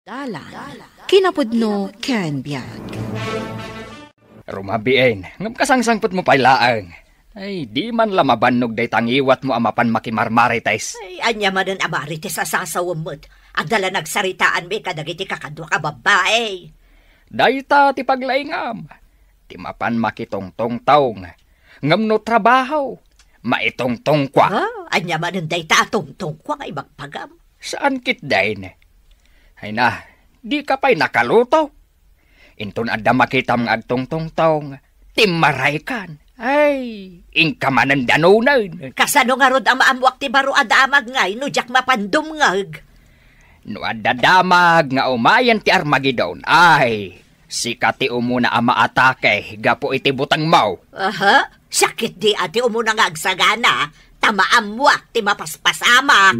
Dalan, kinapudno ken biyag. Rumabiin, ngam kasangsangpot mo pailaang. Ay, di man lamabannog day tangiwat mo amapan makimarmarites. Ay, anya man ang amarites asasawam mo't. Adala nagsaritaan may kadagiti kakadwa ka babae. Dayta ti paglaingam. Ti mapan makitongtong taong. Ngam no trabaho. Maitongtong kwa. Anya man ang dayta atongtong kwa ay magpagam. Saan kit dayn? Ay na, di ka pa'y nakaluto. Inton adda makita mga agtongtong taong. Timaray kan. Ay, ingkamanan danunan. Kasano nga rod ang maamwak ti baro adamag ngay, no jak mapandumngag. No adadamag nga umayan ti Armageddon. Ay, sikati umuna ang maatake, gapo iti butang mau. Aha, sakit di ati umuna nga agsagana, tamaamwak ti mapaspasamak.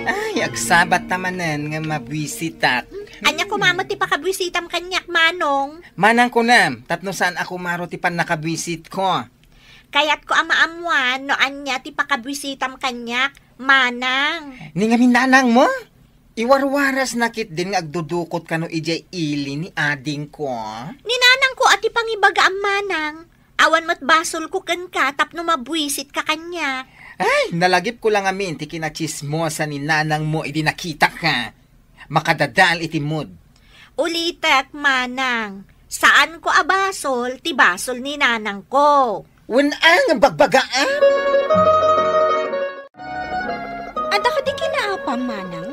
Ay, agsabat tamanan nga mabwisitak. Anya kumamot ti pakabwisitam kanyak, Manong. Manang ko na, tapno saan ako maro ti pan nakabwisit ko. Kayat ko amaamuan, no anya ti pakabwisitam kanyak, Manang. Ni nga minanang mo? Iwarwaras nakit din nga agdudukot ka no ijay ili ni ading ko. Ninanang ko ati pangibaga ang Manang. Awan mo't basol ko kan ka, tapno mabwisit ka kanyak. Ay, nalagip ko lang amin ti kinachismosa ni nanang mo iti nakita ka. Makadadal iti mood. Ulitek, Manang. Saan ko abasol, ti basol ni nanang ko. Wanang bagbagaan. Ada ka di kinaapam, Manang?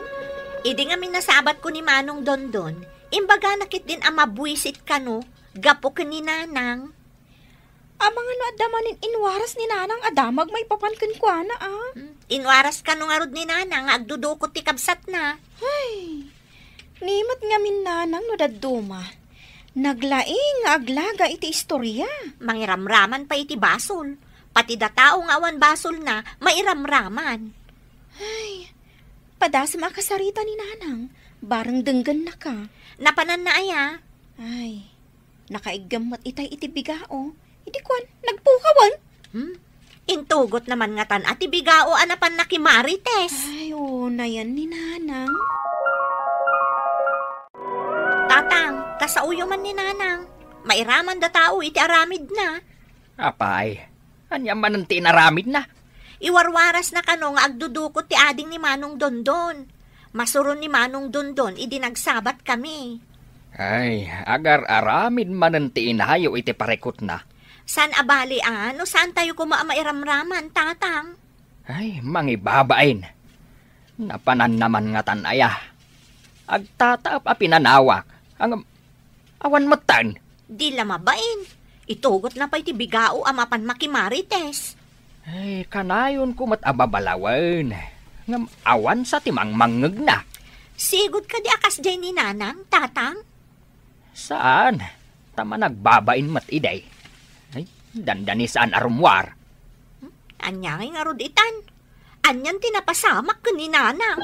Idi nga minasabat ko ni Manong Dondon, imbaga nakit din ang mabwisit ka no, gapo ka ni nanang. Amang ano adamanin inwaras ni nanang adamag may papankin kwa na Inwaras ka no nga rod ni nanang, agdudukot ti kabsat na. Ay, nimat nga min nanang no daduma. Naglaing aglaga iti istorya. Mangiramraman pa iti basol. Pati da tao nga awan basol na, mairamraman. Ay, padas makasarita ni nanang, barang denggan na ka. Napanan na aya. Ay, nakaigamat itay iti bigao. Hindi kwan, nagpukawan. Intugot naman nga tan at ibigao anapan na kimarites. Ay, na yan ni nanang. Tatang, kasauyo man ni nanang. Mairaman da tao iti aramid na. Apay, anya man ang tinaramid na. Iwarwaras na kano nga agdudukot ti ading ni Manong Dondon. Masuron ni Manong Dondon, idinagsabat kami. Ay, agar aramid man ang tiinahayo iti parekot na. San abali ano? Saan tayo kumamairamraman, tatang? Ay, mangibabain. Napanan naman nga tanaya. Agtataap a pinanawak. Ang awan matan. Di lamabain. Itugot na pa iti bigao amapan makimarites. Ay, kanayon ko mat ababalawan. Ngam awan sa timang mangeg na. Sigod ka di akas dyan ni nanang, tatang? Saan? Tama nagbabain mat iday. Ay, dandani saan arumwar. Anyangay nga rod itan. Anyan tinapasamak ka ni nanang.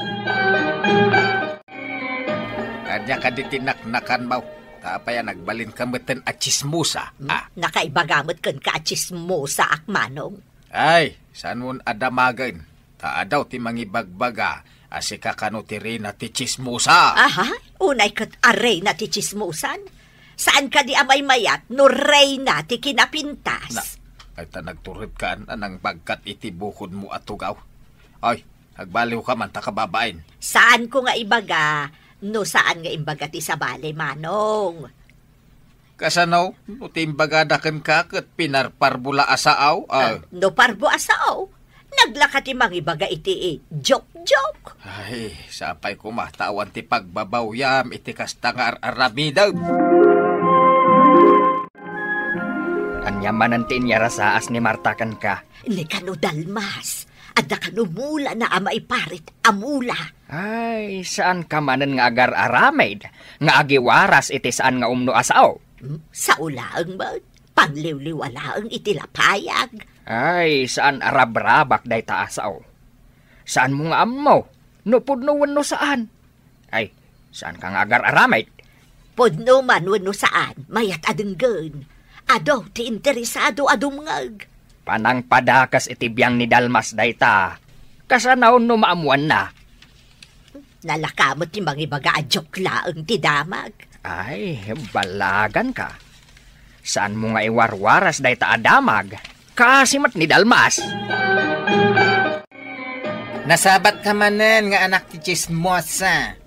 Anya ka di tinaknakan mo. Tapaya nagbalin kameten at chismusa. Nakaibagamot kan ka at chismosa akmanong. Ay, saan mo adamagan? Taadaw ti mangibagbaga. Asi ka kano ti Reyna ti chismusa. Aha, unay kat aray na ti chismusan. Saan ka di amay mayat no Reyna ti kinapintas? Ay ta nagturod ka anang bagkat iti bukod mo at tugaw. Ay, nagbaliw ka man ta kababain. Saan ko nga ibaga? No saan nga imbaga ti sabali, Manong? Kasanaw, no timbagadakan ka kat pinarparbula asaaw. No parbo asaaw? Naglaka ti mangibaga iti joke-joke. Ay, sapay kumatawan ti pagbabawyam iti kastangar aramidaw. Anyaman ang tinyarasaas ni Martakan ka. Ni kano dalmas. Adda kano mula na amay parit amula. Ay, saan ka manan nga agar aramid? Nga agiwaras iti saan nga umno asaw? Sa ulaang ba? Pangliwliwalaang itilapayag. Ay, saan arabrabak day taasaw? Saan mo nga ammo? No pudno wano saan? Ay, saan ka nga agar aramid? Pudno man wano saan, mayat adenggan. Ado, ti interesado adumngag. Panang padakas iti biyang ni Dalmas day ta. Kasanaw no maamuan na. Nalakamot ti mangibaga a joke laeng ti damag. Ay, balagan ka. Saan mo nga iwarwaras day ta adamag? Kasimat ni Dalmas. Nasabat ka manen nga anak ti chismosa.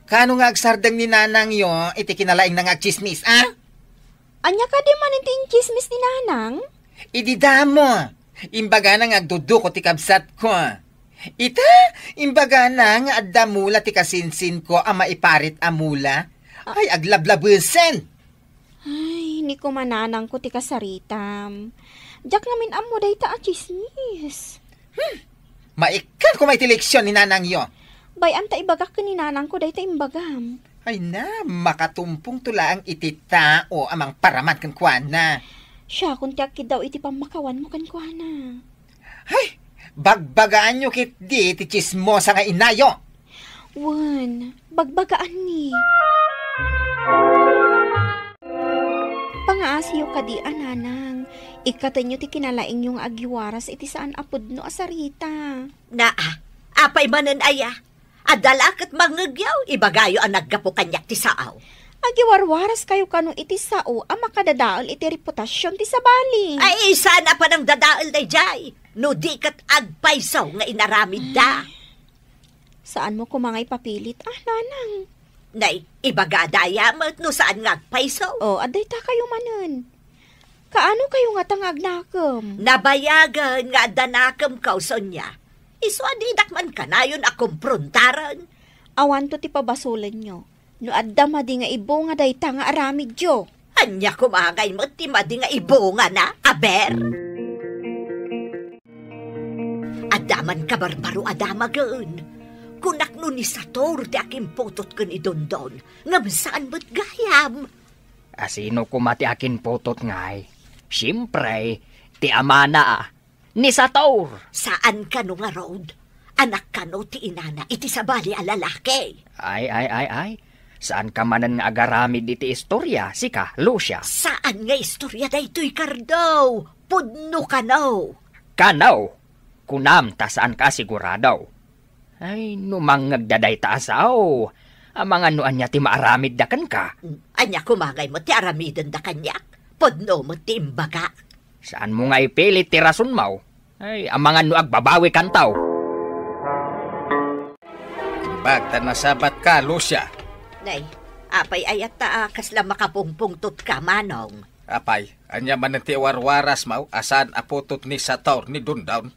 Kano nga agsardang ni nanang yo, iti kinalaing nang agchismis, ah? Anya ka di man yung chismis ni nanang? Idida mo. Imbaga na nga agduduko ti kabsat ko. Ita, imbaga na nga addamula ti kasinsin ko ang maiparit amula. Ay, aglablabusen. Ay, ni ko mananang ko ti kasaritam. Diyak namin amo day ta a chismis. Maikan ko may tileksyon ni nanang yo. Bay, anta ibagak ka ni nanang ko day ta imbagam. Ay na, makatumpong tula ang iti tao amang paraman kan kuana. Siya, kung tiyakid daw iti pamakawan mo kan kuana. Ay, bagbagaan nyo kit di ti chismosa nga inayo. Wan, bagbagaan ni. Pangaasiyo ka di, ananang. Ikatan nyo ti kinalaing yung agiwaras iti saan apod no asarita. Apay manen aya. Adalakit mangagyaw, ibagayo ang naggapo kanyak ti saaw. Agiwarwaras kayo kano iti sao ang makadadaol iti reputasyon ti sabali. Ay, sana pa ng dadaol day jay. No di kat agpaysaw nga inaramid da. Saan mo kumangay papilit? Nanang. Nay, ibagadaya mo't no saan nga agpaysaw. Aday ta kayo manen. Kaano kayo nga tangag nakam? Nabayagan nga danakam kauson niya. Iswadidak man ka na yun akumprontaran. Awan to ti pabasulan nyo. No adda madi nga ibo nga day ta nga aramid jo. Anya kumangay mo ti madi nga ibo nga na, aber. Adaman ka barbaro adamagan. Kunak no ni Sator ti aking potot kan idondon. Ngam saan mo't gayam? Asino kumati akin potot ngay? Siyempre, ti amana ni Sator. Saan ka no nga road? Anak ka no ti inana iti sabali a lalaki. Ay. Saan ka manan nga agaramid iti istorya, sika, Lucia? Saan nga istorya da ito'y kardaw? Pudno ka no. Kanaw, kunam ta saan ka siguradaw. Ay, numang ngagdaday ta asaw. Ang mga nuan niya ti maaramid da kan ka. Anya kumagay mo ti aramidon da kanyak. Pudno mo ti imbaga. Saan mo nga ipilit ti rason mo? Ay, ang mga nuag babawi kan tao. Bagta na sabat ka, Lucia. Nay, apay ayat ta kasla makapungpungtot ka, manong. Apay, anya man ti warwaras mau, asan aputot ni Sator ni Dundown.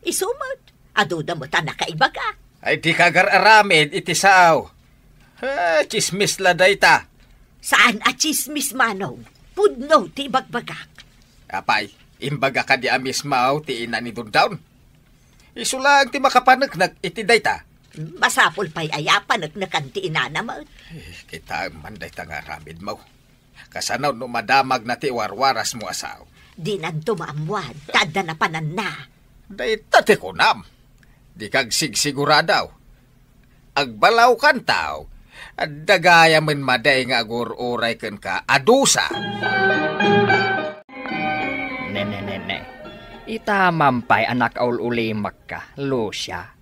Isumot, aduda mo ta nakaibaga. Ay di kagar aramid iti saaw. Chismis la dayta. Saan a chismis, manong? Pudno ti bagbagak. Apay, imbaga ka di amis mau ti ina ni Dundown. Isulang ti makapanagnak iti dayta. Masapol pa'y ayapan at nakanti inana mo. Kita man dayta nga aramid mau. Kasanaw no madamag na ti warwaras mo asaw. Di nan tumaamuan, tada na panan na. Dayta ti kunam. Di kag sigsiguradaw. Agbalaw kan tao. At dagaya man maday nga agur-uray ken ka adusa. Ne. Itamampay anak aul-ulimak ka, Lucia.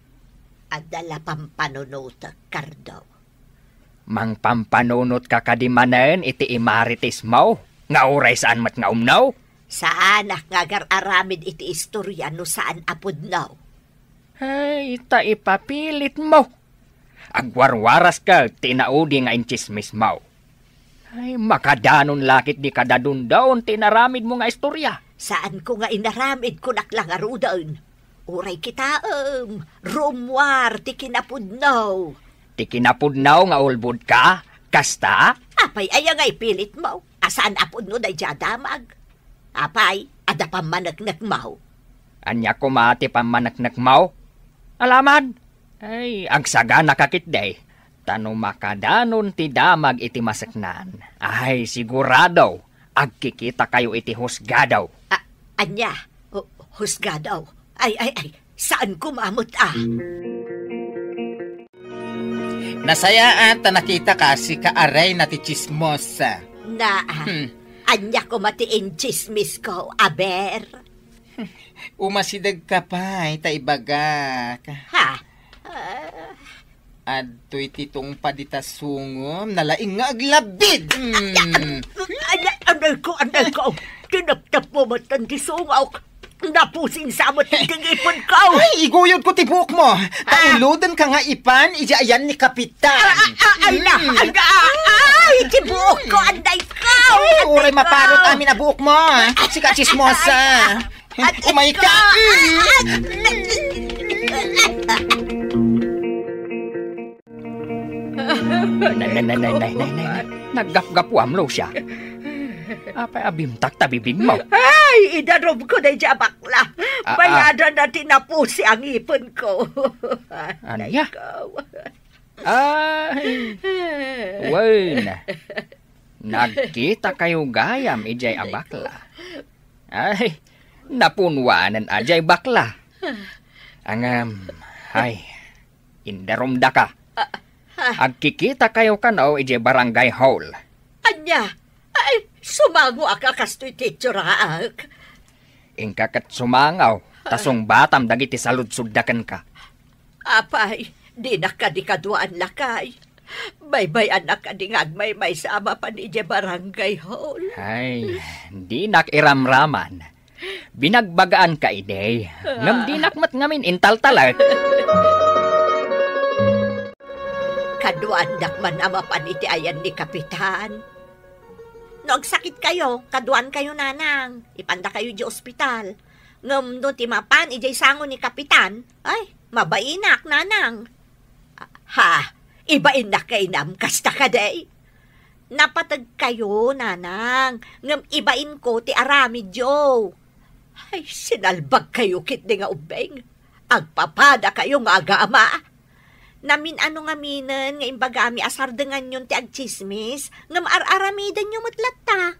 At dala pampanunot kardaw. Mang pampanunot ka kadimanen iti imaritis mo. Nga uray saan mat nga umnaw? Saan ngagar aramid iti istorya no saan apod naw? Ay, ita ipapilit mo. Agwarwaras ka, tinaudi nga inchismis mo. Ay, makadanon lakit di kadadundaon, tinaramid mo nga istorya. Saan ko nga inaramid ko naklang arudan? Uray kita, rumwar, ti kinapudnaw. Ti kinapudnaw nga ulbud ka? Kasta? Apay, aya nga ipilit mo. Asaan apod no day damag? Apay, ada pamanagnak mo. Anya ko mati pamanagnak mo? Alaman? Ay, agsagana kakit day. Tano makadanon ti damag iti masaknan. Ay, sigurado, agkikita kayo iti husgadaw. Anya, husgadaw. Ay, saan kumamot Nasayaan ta nakita ka si kaaray na ti chismosa. Anya ko matiin chismis ko, aber. Umasidag ka pa, ta ibaga. Ha? Adto iti tong paditasungom, nalaing nga aglabid. Anay ko. Tinaptap mo matan ti sungaw. Napusing samot ng ipon ko. Ay, iguyod ko ti buhok mo. Tauludan ka nga ipan, ayan ni Kapitan. Ay, ti buhok ko, anday ko. Uray maparot amin na buhok mo. Sika chismosa. Umay ka. Nay. Naggap-gapuam lo siya. Apay abimtak tabibing mo. Ay, idarob ko na dyan bakla. Bayadan na tinapusi ang ipon ko. Ano ya? Ay, wen. Nagkita kayo gayam ijay abakla. Ay, napunwanan ajay bakla. Ay, indaromda ka. Agkikita kayo kanaw ijay barangay hall. Anya, ay, sumango aka kastoy titsuraak. Ingkakat sumangaw, tasong batam dagiti saludsugdakan ka. Apay, di na ka di kaduaan lakay. Baybay anak ka di ngagmay-may sa ama pa ni barangay hall. Ay, di nakiramraman. Binagbagaan ka ide. Ngam di nakmat ngamin intaltalag. Kaduan dakman ama pa ni ayan ni Kapitan. Nagsakit kayo, kaduan kayo nanang. Ipanda kayo di ospital. Ngam no timapan ijay sango ni Kapitan. Ay, mabainak nanang. Ha, ibain na kay nam kasta ka day. Napatag kayo nanang. Ngam ibain ko ti aramid jo. Ay, sinalbag kayo kit di nga ubeng. Agpapada kayo nga aga-ama. Namin ano nga minen nga imbagami asardengan yun ti agchismis nga maararamidan yung matlata.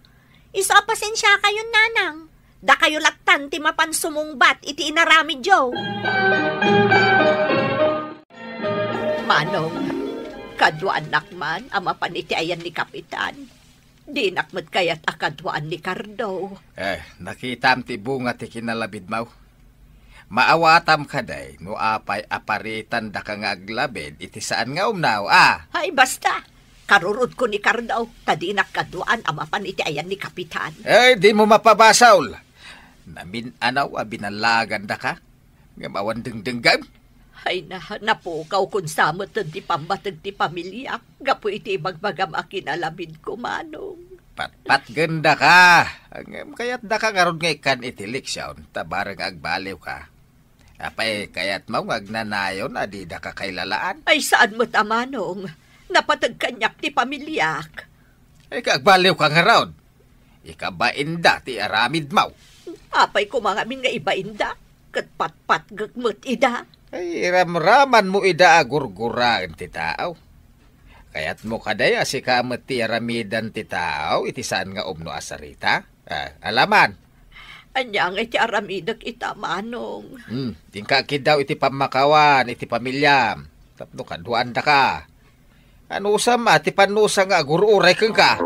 Iso pasensya kayo nanang. Da kayo latan ti mapan sumungbat iti inarami jo. Manong, kadwaan nakman ama paniti ayan ni Kapitan. Di nakmat kayat akadwaan ni Cardo. Nakitam ti bunga ti kinalabid mo. Maawatam ka day, no apay aparitan da ka nga aglabid, iti saan nga umnaw, Ay, basta. Karurod ko ni Cardo, tadinak kaduan ama paniti ayan ni Kapitan. Di mo mapabasaw. Namin anaw, binalagan da ka. Nga mawan dengdenggan. Ay napukaw kung samot ti pambatag ti pamilya. Gapo iti bagbagam akinalabid ko, Manong. Pat ganda ka. Kaya't da ka karon nga ikan itilik siya. Tabarang agbaliw ka. Apay kaya't magnanayon adi da ka kailalaan. Ay saan mo tamanong? Napatag kanyak ti pamilyak. Ay kaagbaliw ka nga raon. Ikabainda ti aramid mau. Apay kumangamin nga ibainda. Katpat-pat gagmut ida. Ay ramraman mo ida agurguraan ti tao. Kaya't mo kaday asikamat ti aramidan ti tao iti saan nga umno asarita. Alaman. Anya nga iti aramidak ita, Manong. Tingkakid daw iti pamakawan, iti pamilyam. Tapno kaduan da ka. Anusam ati panusa nga agururay kang ka.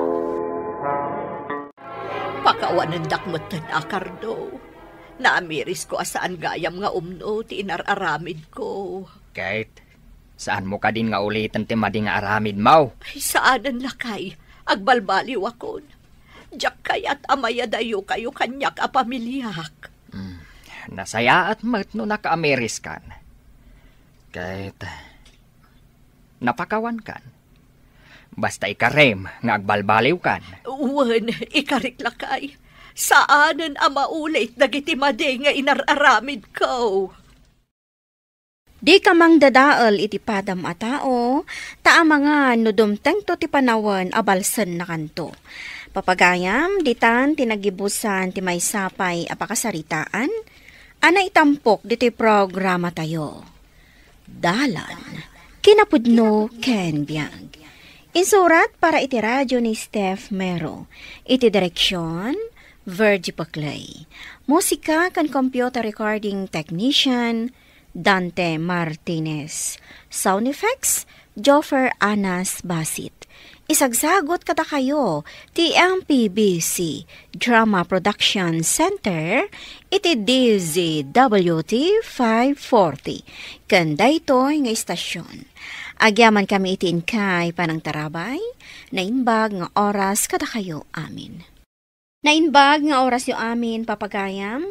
Pakawanan dakmatan Cardo. Naamiris ko asaan gayam nga umno ti inararamid ko. Kahit saan mo ka din nga ulitan ti madi nga aramid mo? Ay saanan lakay, agbalbaliw akon. Diyak kaya't amaya dayo kayo kanyak a pamilyak. Nasaya at mat no naka-Ameris kan. Kahit napakawan kan. Basta ikarem nga agbalbaliw kan. Uwan, ikariklakay. Saanan a maulit dagiti madi nga inararamid ko. Di ka mang dadaal iti padam a tao, taa mga nudumteng to ti panawan abalsan na kanto. Papagayam, ditan tinagibusan ti may sapay apakasaritaan, ana itampok diti programa tayo. Dalan, kinapudno ken biag. Insurat para iti radyo ni Steph Mero. Iti direksyon, Virgie Paclay. Musika kan computer recording technician, Dante Martinez. Sound effects, Joffer Anas Basit. Isagsagot kata kayo, TMPBC Drama Production Center, iti DZWT 540. Kanda ito nga istasyon. Agyaman kami itiin kay panang tarabay, naimbag nga oras kada kayo amin. Naimbag nga oras yo amin papagayam,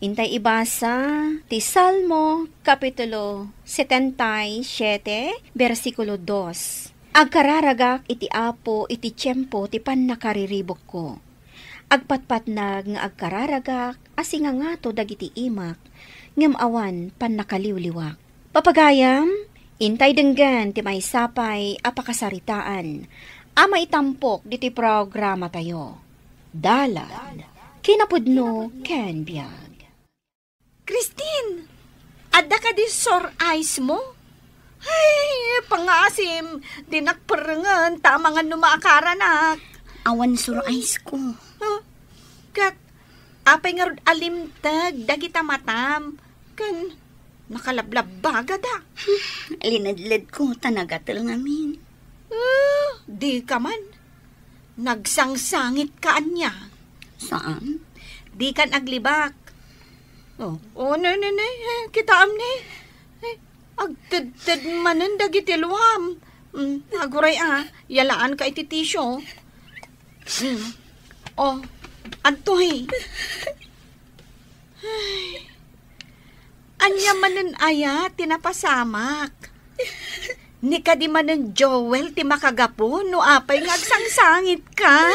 intay ibasa ti Salmo Kapitulo 77, versikulo 2. Agkararagak iti apo iti tiyempo ti pannakariribok ko. Agpatpatnag nga agkararagak asinga nga to dagiti imak, ngem awan pannakaliwliwak. Papagayam, intay denggan ti may sapay apakasaritaan, ama itampok diti programa tayo. Dalan, kinapudno ken biag. Christine, adda ka di sore eyes mo? Ay, pangasim, dinakparangan, tama nga numaakaranak. Awan surais ko. Huh? Kat, apay nga rod alimtag, dagita matam. Kan, nakalablab baga da. Linadlad ko, tanagatal ngamin. Di ka man. Nagsangsangit ka anya. Saan? Di kan aglibak. No, kita amni. Agtad manan dagiti luwam. Aguray yalaan ka iti tisyo. Antoy. Anya manan aya, tinapasamak. Ni ka di manan Joel, ti makagapo, no apay ngagsangsangit ka.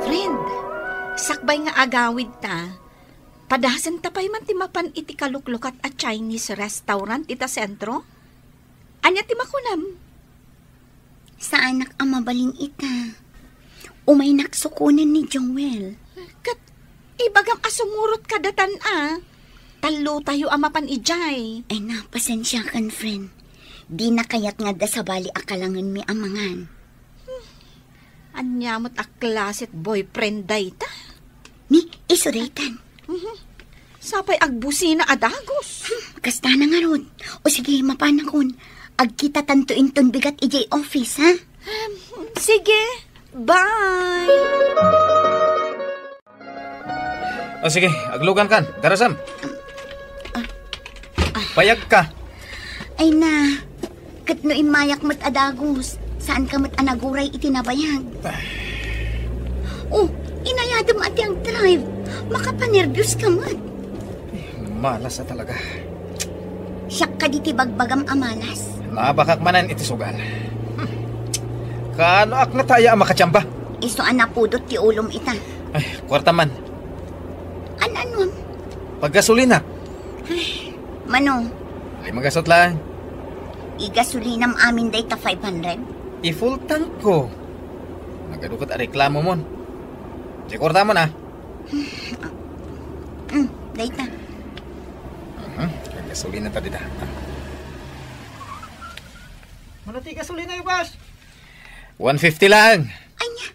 Friend, sakbay nga agawid ta. Padasan tapay man ti mapan iti kaluklukat at Chinese restaurant ita sentro. Anya ti makunam? Saan nak amabaling ita? Umay naksukunan ni Joel. Kat, ibagam asumurot ka datan Talo tayo amapan ijay. Ay na, pasensya kan, friend. Di na kayat nga da sa bali akalangan mi amangan. Anyamot a klaset boyfriend day ta. Ni, isuritan. Sapay agbusi na adagos. Kasta na nga rod. O sige, mapanakon. Agkita tantuin ton bigat ijay office, ha? Sige, bye! O sige, aglugan kan. Garasam. Payag ka. Ay na, kat no imayak mat adagos. Saan ka mat anaguray itinabayag? Oh, inayadam ati ang drive. Makapanervyos ka mat. Malas na talaga. Siyak ka di tibagbagam amalas. Nabakak manan iti sugal. Kano ak na tayo ang makatsamba? Iso anapudot ti ulom ita. Ay, kwarta man. Ano? Paggasolina. Mano, Ay, magasot lang. igasulinam amin day ta 500. I-full tank ko. Nagadukot a reklamo mon. Di kwarta mo na. Day ta. Gasolina ta dita. Manati gasolina yung boss. 150 lang. Anya,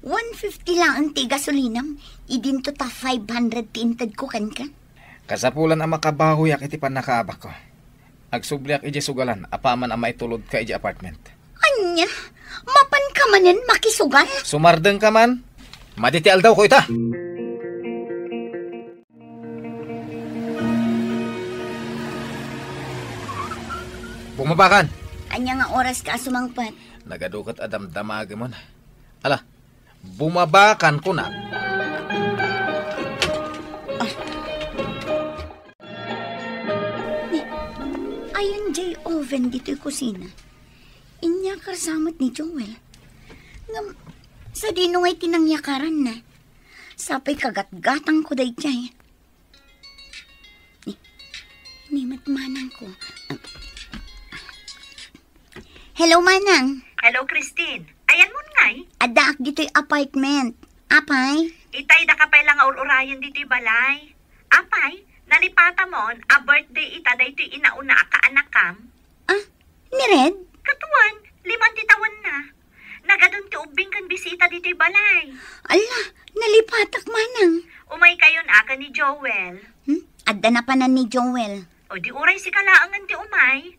150 lang ang ti gasulinam. Idinto ta 500 tintad ko kan ka. Kasapulan ang makabahoyak iti panakaabak ko. Agsubliak iji sugalan, apaman ang maitulod ka iji apartment. Anya, mapan ka manen makisugal. Sumardeng ka man, maditial daw ko ita. Bumabakan. Anya nga oras ka sumangpat. Nagadukat adam damage mo na. Ala, bumabakan ko na. Ayon jay oven dito'y kusina. Inya karsamot ni Joel. Ngam, sa dino ngay tinangyakaran na. Sapay kagat-gatang ko day jay. Nimat manang ko. Hello, manang. Hello, Christine. Ayan mo ngay. Adaak dito'y apartment. Apay? Itay da kapay lang urayan dito'y balay. Apay, nalipata mon, a birthday ita da ito'y inauna ka anakam. Ah, ni Red? Katuan, 5 titawan na. Nagadun ti ubing kan bisita dito'y balay. Ala, nalipatak manang. Umay kayon aka ni Joel. Adda na panan ni Joel. O di uray si kalaangan ti umay.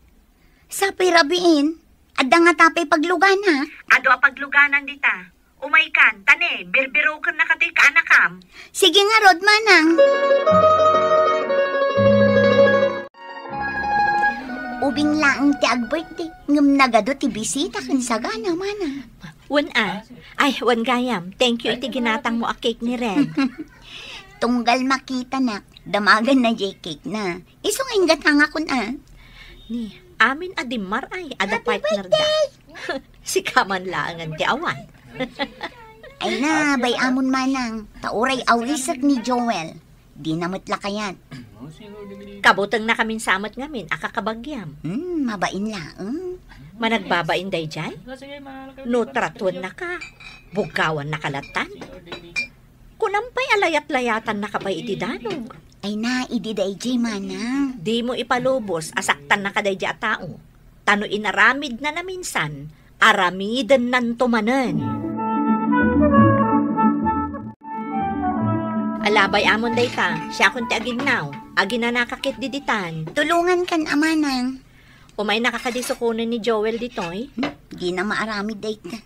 Sapay rabiin. Adda nga tapay paglugan ha. Ado a pagluganan dita. Umay kan, tane, birbiro kan na kato'y kaanakam. Sige nga, Rod, manang. ubing laang ti ag-birthday. Ngam nagado ti bisita kan sagana mana. Wan Ay, wan gayam. Thank you iti ginatang mo a cake ni Red. Tunggal makita nak, damagan na jay cake na. Isong ingat hanga kun Ni, amin adimar ay, ada partner da. Si kaman laangan ti awan. Ay na, bay amon manang. Tauray awisak ni Joel. Di namutla kayan. Kabutang na kamin samot ngamin, akakabagyam. Mabain laang. Managbabain day jay? No tratuan na ka. Bugawan na kalatan. Kunampay alayat-layatan na kapay iti danog. Ay na, idi day jay manang. Di mo ipalubos, asaktan na kaday jay tao. Tano inaramid na minsan, aramidan nan tumanan. Alabay amon day ta, siya kunti aginaw. Agin na nakakit diditan. Tulungan kan amanang. Umay nakakadisukunan ni Joel ditoy. Di na maarami day ka.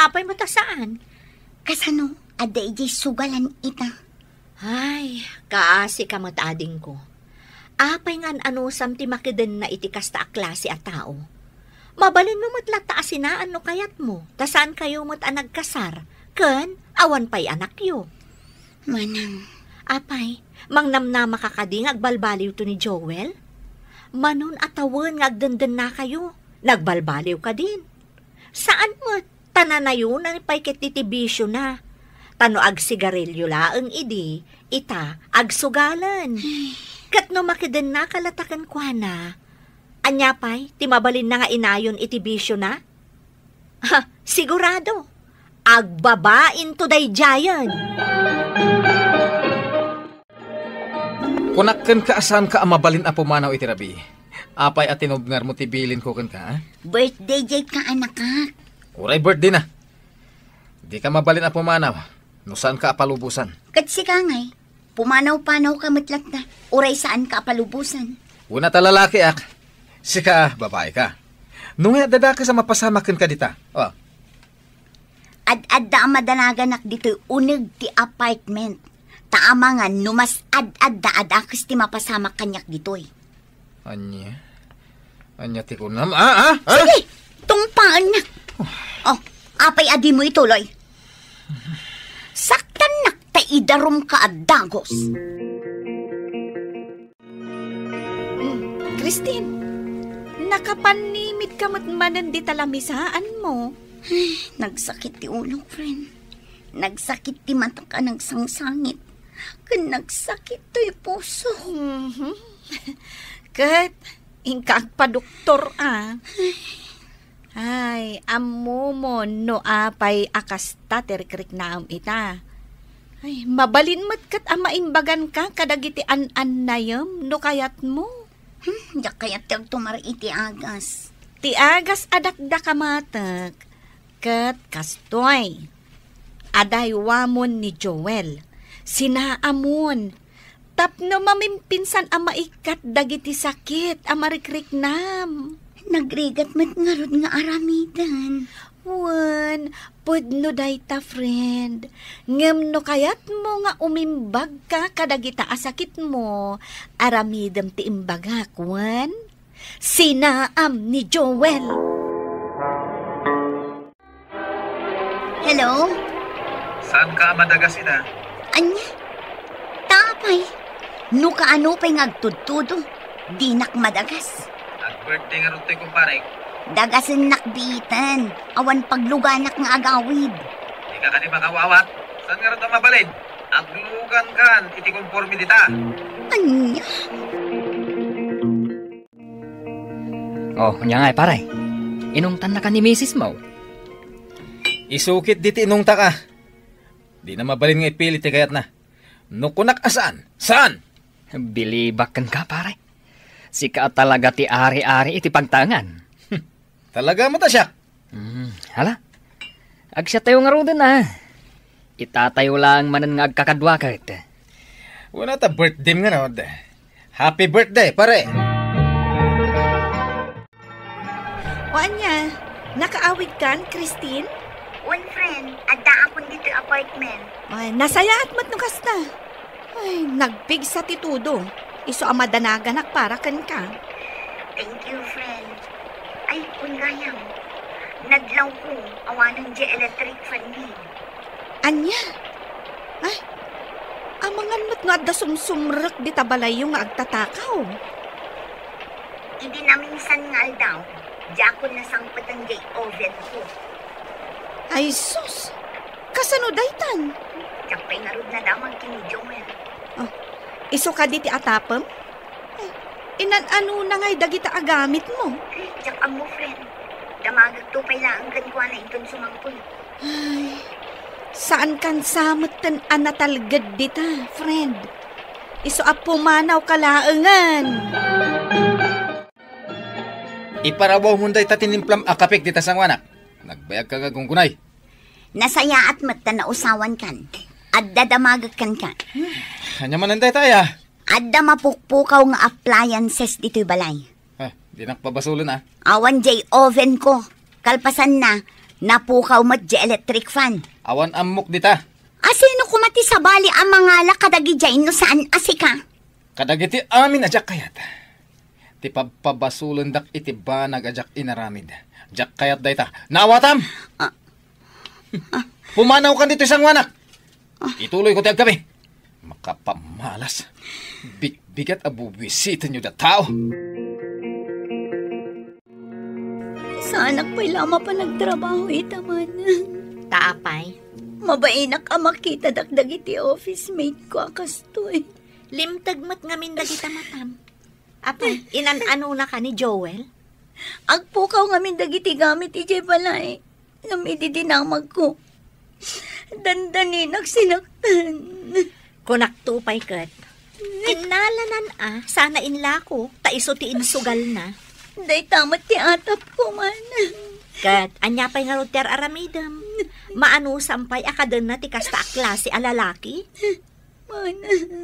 Apay mo ta saan? Kasano, aday jay sugalan ita. Ay, kaasi ka matading ko. Apay ngan anusam ti makiden na iti kasta a klase a tao. Mabalin mo matlata asinaan no kayat mo. Tasaan kayo mo't nagkasar. Ken, awan pa'y anak yo. Manang. Apay, mangnamnama kakading agbalbaliw to ni Joel? Manon atawan ngagdandan na kayo. Nagbalbaliw ka din. Saan mo tananayo na paikit titibisyo na? Tano ag sigarilyo laang idi, ita ag sugalan. Kat no makiden na kalatakan kwa na. Anya pay, timabalin na nga inayon itibisyo na? Ha, sigurado. Agbabain to day giant. Kunak ken kaasan ka amabalin a pumanaw iti rabi. Apay at tinubngar mo tibilin ko ken ka. Birthday jay ka anak ka. Uray birthday na. Di ka mabalin a pumanaw. Nusan ka apalubusan. Kat si kangay, pumanaw-panaw ka matlat na. Uray saan ka apalubusan. Una ta lalaki ak. Sika babae ka. Nung dada ka sa mapasama ken ka dita. Oh. Ad-ad da madanagan nak dito'y unig ti apartment. Taama nga, numas ad-ad da adakas ti mapasama kanyak dito'y. Anya? Anya ti kunam? Sige, tumpaan na. Oh, apay adi mo ituloy. Saktan nak taidarom ka ad-dagos. Christine, nakapanimit ka matmanan di talamisaan mo. Nagsakit ti ulo, friend. Nagsakit ti mata ka ng sangsangit. Nagsakit to'y puso. Kat, ingkag pa doktor Ay, amo mo no apay akas taterikrik naam ita. Ay, mabalin mat kat amaimbagan ka kadagiti an-an nayam no kayat mo. Diyak kayat tumari iti agas. Ti agas adakda kamatak. Kat kastoy. Aday wamon ni Joel. Sinaamon. Tapno mamimpinsan ama ikat dagiti sakit amarikrik nam. Nagrigat mat ngarod nga aramidan. Wan, pudno dayta friend. Ngem no kayat mo nga umimbag ka kadagita asakit mo. Aramidem ti imbagak, wan. Sinaam ni Joel. Hello? Saan ka madagas ita? Anya? Tapay. No kaano pa'y ngagtudtudo. Di nak madagas. Nag-birthday nga rin tayo kumpare. Dagasin nakbitan. Awan pagluganak nga agawid. Di ka kanima kawawat. Saan nga rin ito mabalin? Aglugan kan, iti konforme dita. Anya? Oh, nya nga paray. Inungtan na ka ni Mrs. mo. Isukit diti inong taka. Di na mabalin nga ipilit kayat na. Nukunak asaan? Saan? Bilibak kan ka paray. Sika talaga ti ari-ari iti pagtangan. Talaga mo ta siya? Hala. Agsya tayo nga roon Itatayo lang manan nga agkakadwa kahit. Wala ta birthday nga na. Happy birthday, pare. O anya, nakaawid kan, Christine? One friend, adda akong dito apartment. Ay, nasaya at matnugas na. Ay, nagpig sa titudo. Iso amadanagan para kan ka. Thank you, friend. Ay, ungayam. Nadlaw ko, awanan di electric fan ni. Anya? Ay, amangan mo't nga da sumsumrek di tabalay yung agtatakaw. Idi na minsan nga daw, di ako nasangpat ang di oven ko. Ay, sus! Kasano daytan? Tsakpay nga rod na damang kini Joel. Iso ka di ti atapem? Ay, inan-ano na nga'y dagita agamit mo? Tsak mo, friend. Damagag to pala ang gankwa na iton sumangkol. Ay, saan kan samot tan anatalgad dita, friend? Iso a pumanaw kalaangan. Iparabaw mo day tatinimplam akapik dita sang wanak. Nagbayag ka gagungkunay. Nasaya at mata na usawan kan. Adda damagag kan ka. Kanya man day taya. Adda mapukpukaw nga appliances dito'y balay. Di nakpabasulan Awan jay oven ko. Kalpasan na, napukaw mat jay electric fan. Awan amok dita. Asino kumati sa bali ang mga kadagi jay no saan asika? Kadagiti amin ajak kayat. Ti pabasulan dak iti banag ajak inaramid. Jak kayat dayta. Nawatam! Pumanaw ka dito isang wanak. Ituloy ko tiyag kami. Makapamalas. Bigat abuwisitin nyo da tao. Sa anak pa'y lama pa nagtrabaho itaman. Taapay. Mabainak ang makita dakdag iti office mate ko akastoy. Limtag mat ngamin dagita matam. Apay, inan-ano na ka ni Joel? Agpukaw ngamin dagiti gamit iti balay. Ngamidi dinamag ko. Dandani nagsinaktan. Kunaktupay kat. Kinalanan sana inla ko, taiso ti insugal na. Day tamat ti atap ko man. Kat, anya pa'y nga roter aramidam. Maano sampay akadan na ti kasta a klase a lalaki? Man.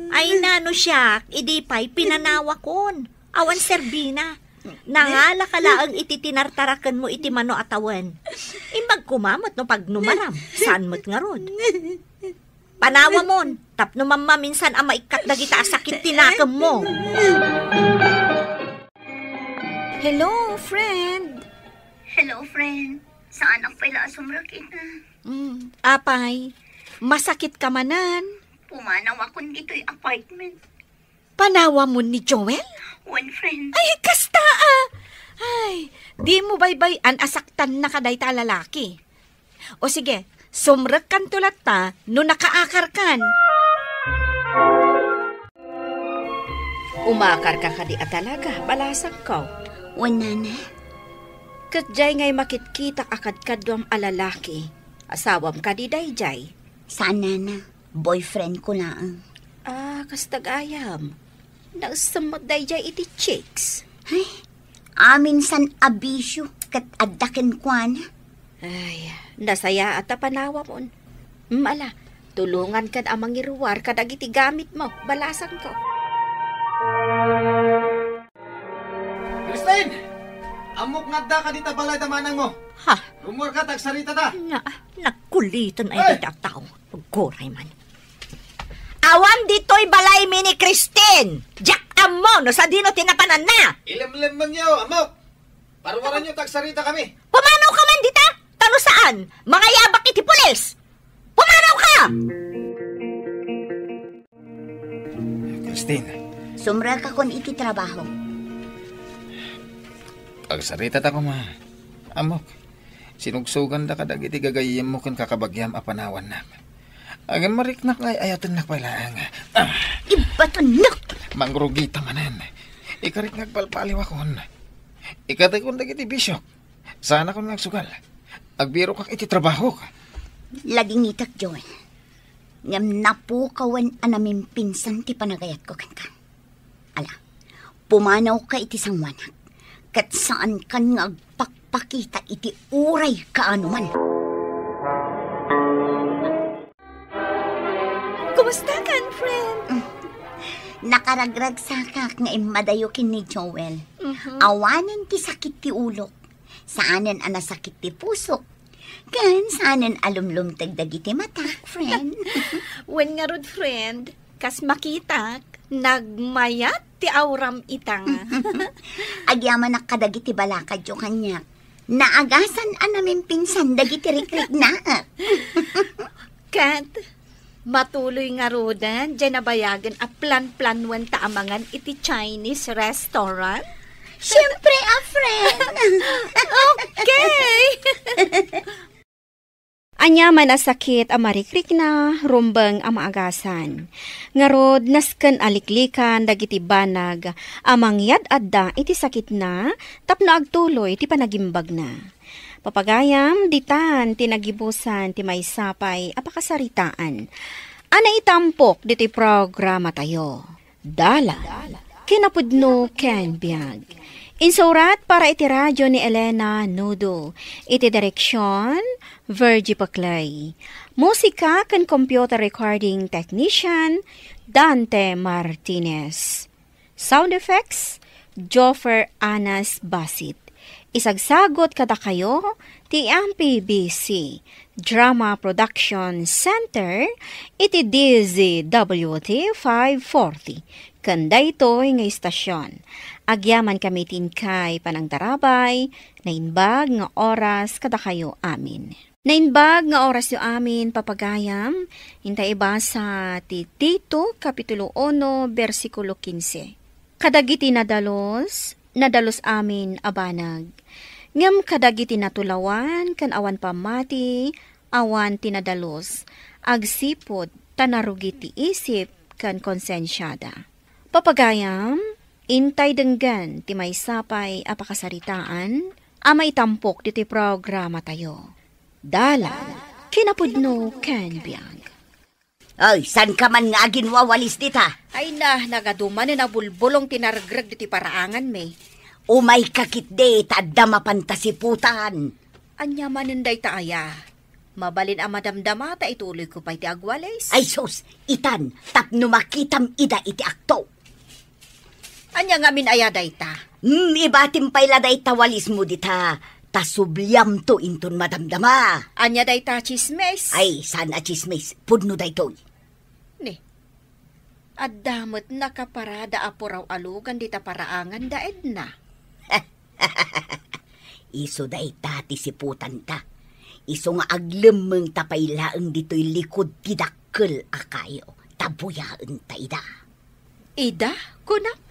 Ay nano siya, idi pa'y pinanawakon. Awan serbina. Nangala ka laang iti tinartarakan mo iti mano atawan. Imbag kumamot no pag numaram. Saan mo't nga rod? Panawa mon, tapno mamma minsan ang maikat dagita asakit tinakam mo. Hello, friend. Hello, friend. Saan ang pala asumra kita? Apay, masakit ka manan. Pumanaw ako dito'y apartment. Panawa mo ni Joel? One friend. Ay, kasta Ay, di mo baybayan asaktan na kaday ta lalaki. O sige, sumrek kan tulat ta no nakaakar kan. Umakar ka di talaga, balasak ka. Wala na. Katjay ngay makitkita akad kadwam alalaki. Asawam ka di dayjay. Sana na. Boyfriend ko lang. Kastagayam. Nagsamot dayjay iti chicks. Ay, amin san abisyo kat addaken kwan. Ay, nasaya at panawa mo. Mala, tulungan kan amang iruwar kadag iti gamit mo. Balasan ko. Christine! Amok nga da ka dita balay tamanang mo. Ha? Rumor ka, tagsarita ta. Nagkulitan ay dita tao. Pagkuray man. Awan dito'y balay mi ni Christine. Jack amo no sa dino tinapanan na. Ilam-lam man niyo, amok. Parwaran niyo, tagsarita kami. Pumanaw ka man dita? Tano saan? Mga yabak iti pulis. Pumanaw ka! Christine. Sumra ka kon iti trabaho. Tagsarita ta ko ma. Amok. Sinugsugan da kadag iti gagayim mo kan kakabagyam apanawan na. Agam mariknak ay ayatan na palaang. Ibaton nak! Mangrugita manan. Ikarik nagpalpaliw akon. Ikatay kong dagiti bisyok. Sana kong nagsugal. Agbiro kak iti trabaho ka. Laging itak, Joel. Ngam napukawan anamin pinsan ti panagayat ko kan. Ala, pumanaw ka iti sangwanak. Kat saan kan nga agpakpakita iti uray kaanuman. Kumusta kan, friend? Nakaragrag sakak nga imadayokin ni Joel. Awanan ti sakit ti ulok. Saanan anasakit ti pusok. Kan saanan alumlum tagdagi ti matak, friend. When nga rod, friend, kas makitak. Nagmayat ti auram itang. Agyaman na kadagiti balakad yung kanyak. Naagasan namin pinsan dagiti rikrik na. Kat, matuloy nga rodan, dyan nabayagan a plan-planwan taamangan iti Chinese restaurant. Siyempre, friend. Okay! Anya man asakit a marikrik na rumbeng a maagasan. Ngarod nasken aliklikan dagiti banag amangyad adda iti sakit na tapno agtuloy ti panagimbag na. Papagayam ditan tinagibusan ti maysapay apakasaritaan. Ana itampok diti programa tayo. Dala kinapudno ken biag. Insurat para iti radyo ni Elena Nudo. Iti direksyon, Virgie Paclay. Musika kan computer recording technician, Dante Martinez. Sound effects, Joffer Anas Basit. Isagsagot kada kayo, ti MPBC, Drama Production Center, iti DZWT 540. Kanda ito'y nga istasyon. Agyaman kami tinkay panang darabay, nainbag nga oras kada kayo amin. Nainbag nga oras yo amin papagayam, hintay ibasa ti Tito, Kapitulo 1, versikulo 15. Kadagiti nadalos amin abanag. Ngam kadagiti natulawan, kan awan pamati, awan tinadalos, agsipod, tanarugiti isip, kan konsensyada. Papagayam, intay denggan ti maysapay apakasaritaan, amay tampok diti programa tayo. Dala, kinapudno ken biag. Ay, san ka man nga ginwawalis dita? Ay na, nagaduman na bulbulong tinargrag diti paraangan me. Umay kakit de, tadda mapantasiputan. Anya maninday taaya. Mabalin ang madamdama ta ituloy ko pa iti agwales. Ay sus, itan, tapno makitam ida iti akto. Anya nga minayaday ta. Ibatim payla day tawalis mo dita. Tasubyam to inton madamdama. Anya day ta chismes. Ay, sana chismes. Pudno day to. Ni, addamot nakaparada apuraw alugan dita paraangan daed na. Iso day tati siputan ta. Iso nga aglemeng tapaylaeng dito'y likod tidakkel akayo. Tabuyaan ta ida. Ida, kunam?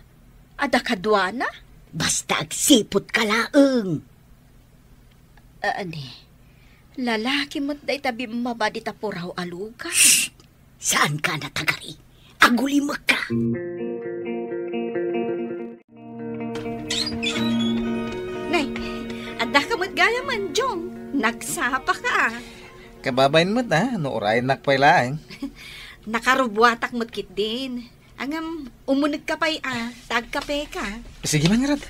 Ada kadwana? Basta agsipot ka laeng. Ani, lalaki mo't day tabi mabadi tapuraw alugan. Shh! Saan ka natagari? Agulimag ka. Nay, ada ka mo't gaya man, Jong. Nagsapa ka. Kababain mo ta, no orayin nakpailaeng. Nakarubwatak mo't kit din. Angam, umunig ka pa'y tagkape ka. Sige man, Rad.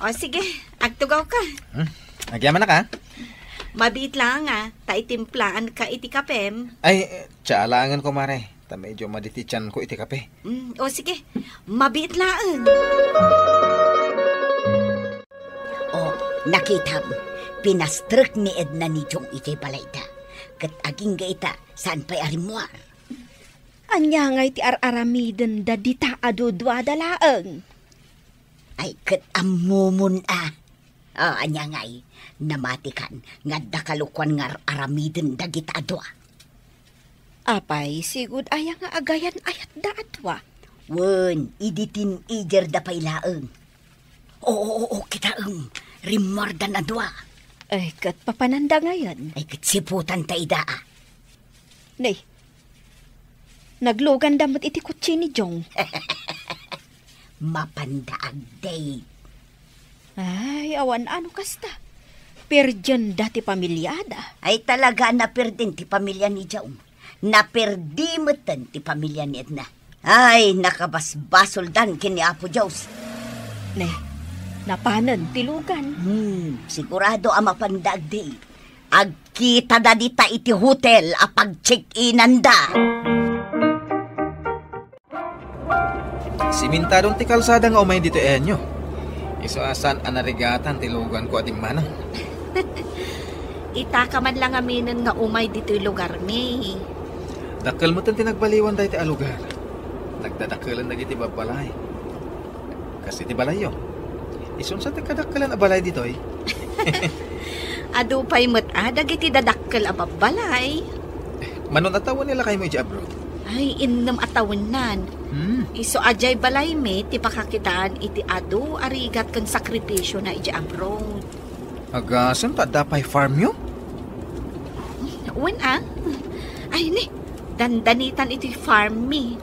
O sige, agtugaw ka. Agyaman na ka? Mabiit lang taitimplaan ka iti kapem. Ay, tsalangan ko, Mare. Ta medyo maditichan ko iti kape. O sige, mabiit lang. O, nakita mo, pinastrek ni Edna ni Jong iti palayta. Kat aging gaita, saan pa'y arimwar? Anya ngay ti ar-aramiden da dita adudwa dalaeng. Ay, kat amumun anya ngay, namatikan, nga dakalukwan nga aramiden da gita adwa. Apay, sigud aya nga agayan ayat da atwa. Wen, iditin ider da pailaeng. Oo, kitaeng, rimwardan adwa. Ay, kat papananda ngayon. Ay, kat siputan ta ida. Nay, naglogan damot iti kutsi ni Jong. Mapandaag day. Ay, awan ano kasta. Perdiyan dati pamilyada. Ay talaga naperdin ti pamilya ni Jong. Naperdimutan ti pamilya ni Edna. Ay, nakabasbasol dan kini Apo Diyos. Nay, napanan tilugan. Sigurado ang mapandaag day. Agkita da dita iti hotel apag check-inan da. Simintadong ti kalsada nga umay dito enyo. Iso asan anarigatan tilugan ko ating manang. Ita ka man lang aminin nga umay dito'y lugar ni. Dakkel mo tan tinagbaliwan dahi ti alugar. Nagdadakkelan dagiti babalay. Kasi ti balayo. Isun sa tikadakkelan a balay ditoy. Adu pa'y dagiti dadakkel a babalay. Manon atawan nila kayo mo iti abroad. Ay, innam atawin nan. Iso ajay balay me, ti pakakitaan iti adu arigat kan sakripisyo na iti abroad. Agasan ta dapay farm yo? Wen Ay ni, dandanitan iti farm me.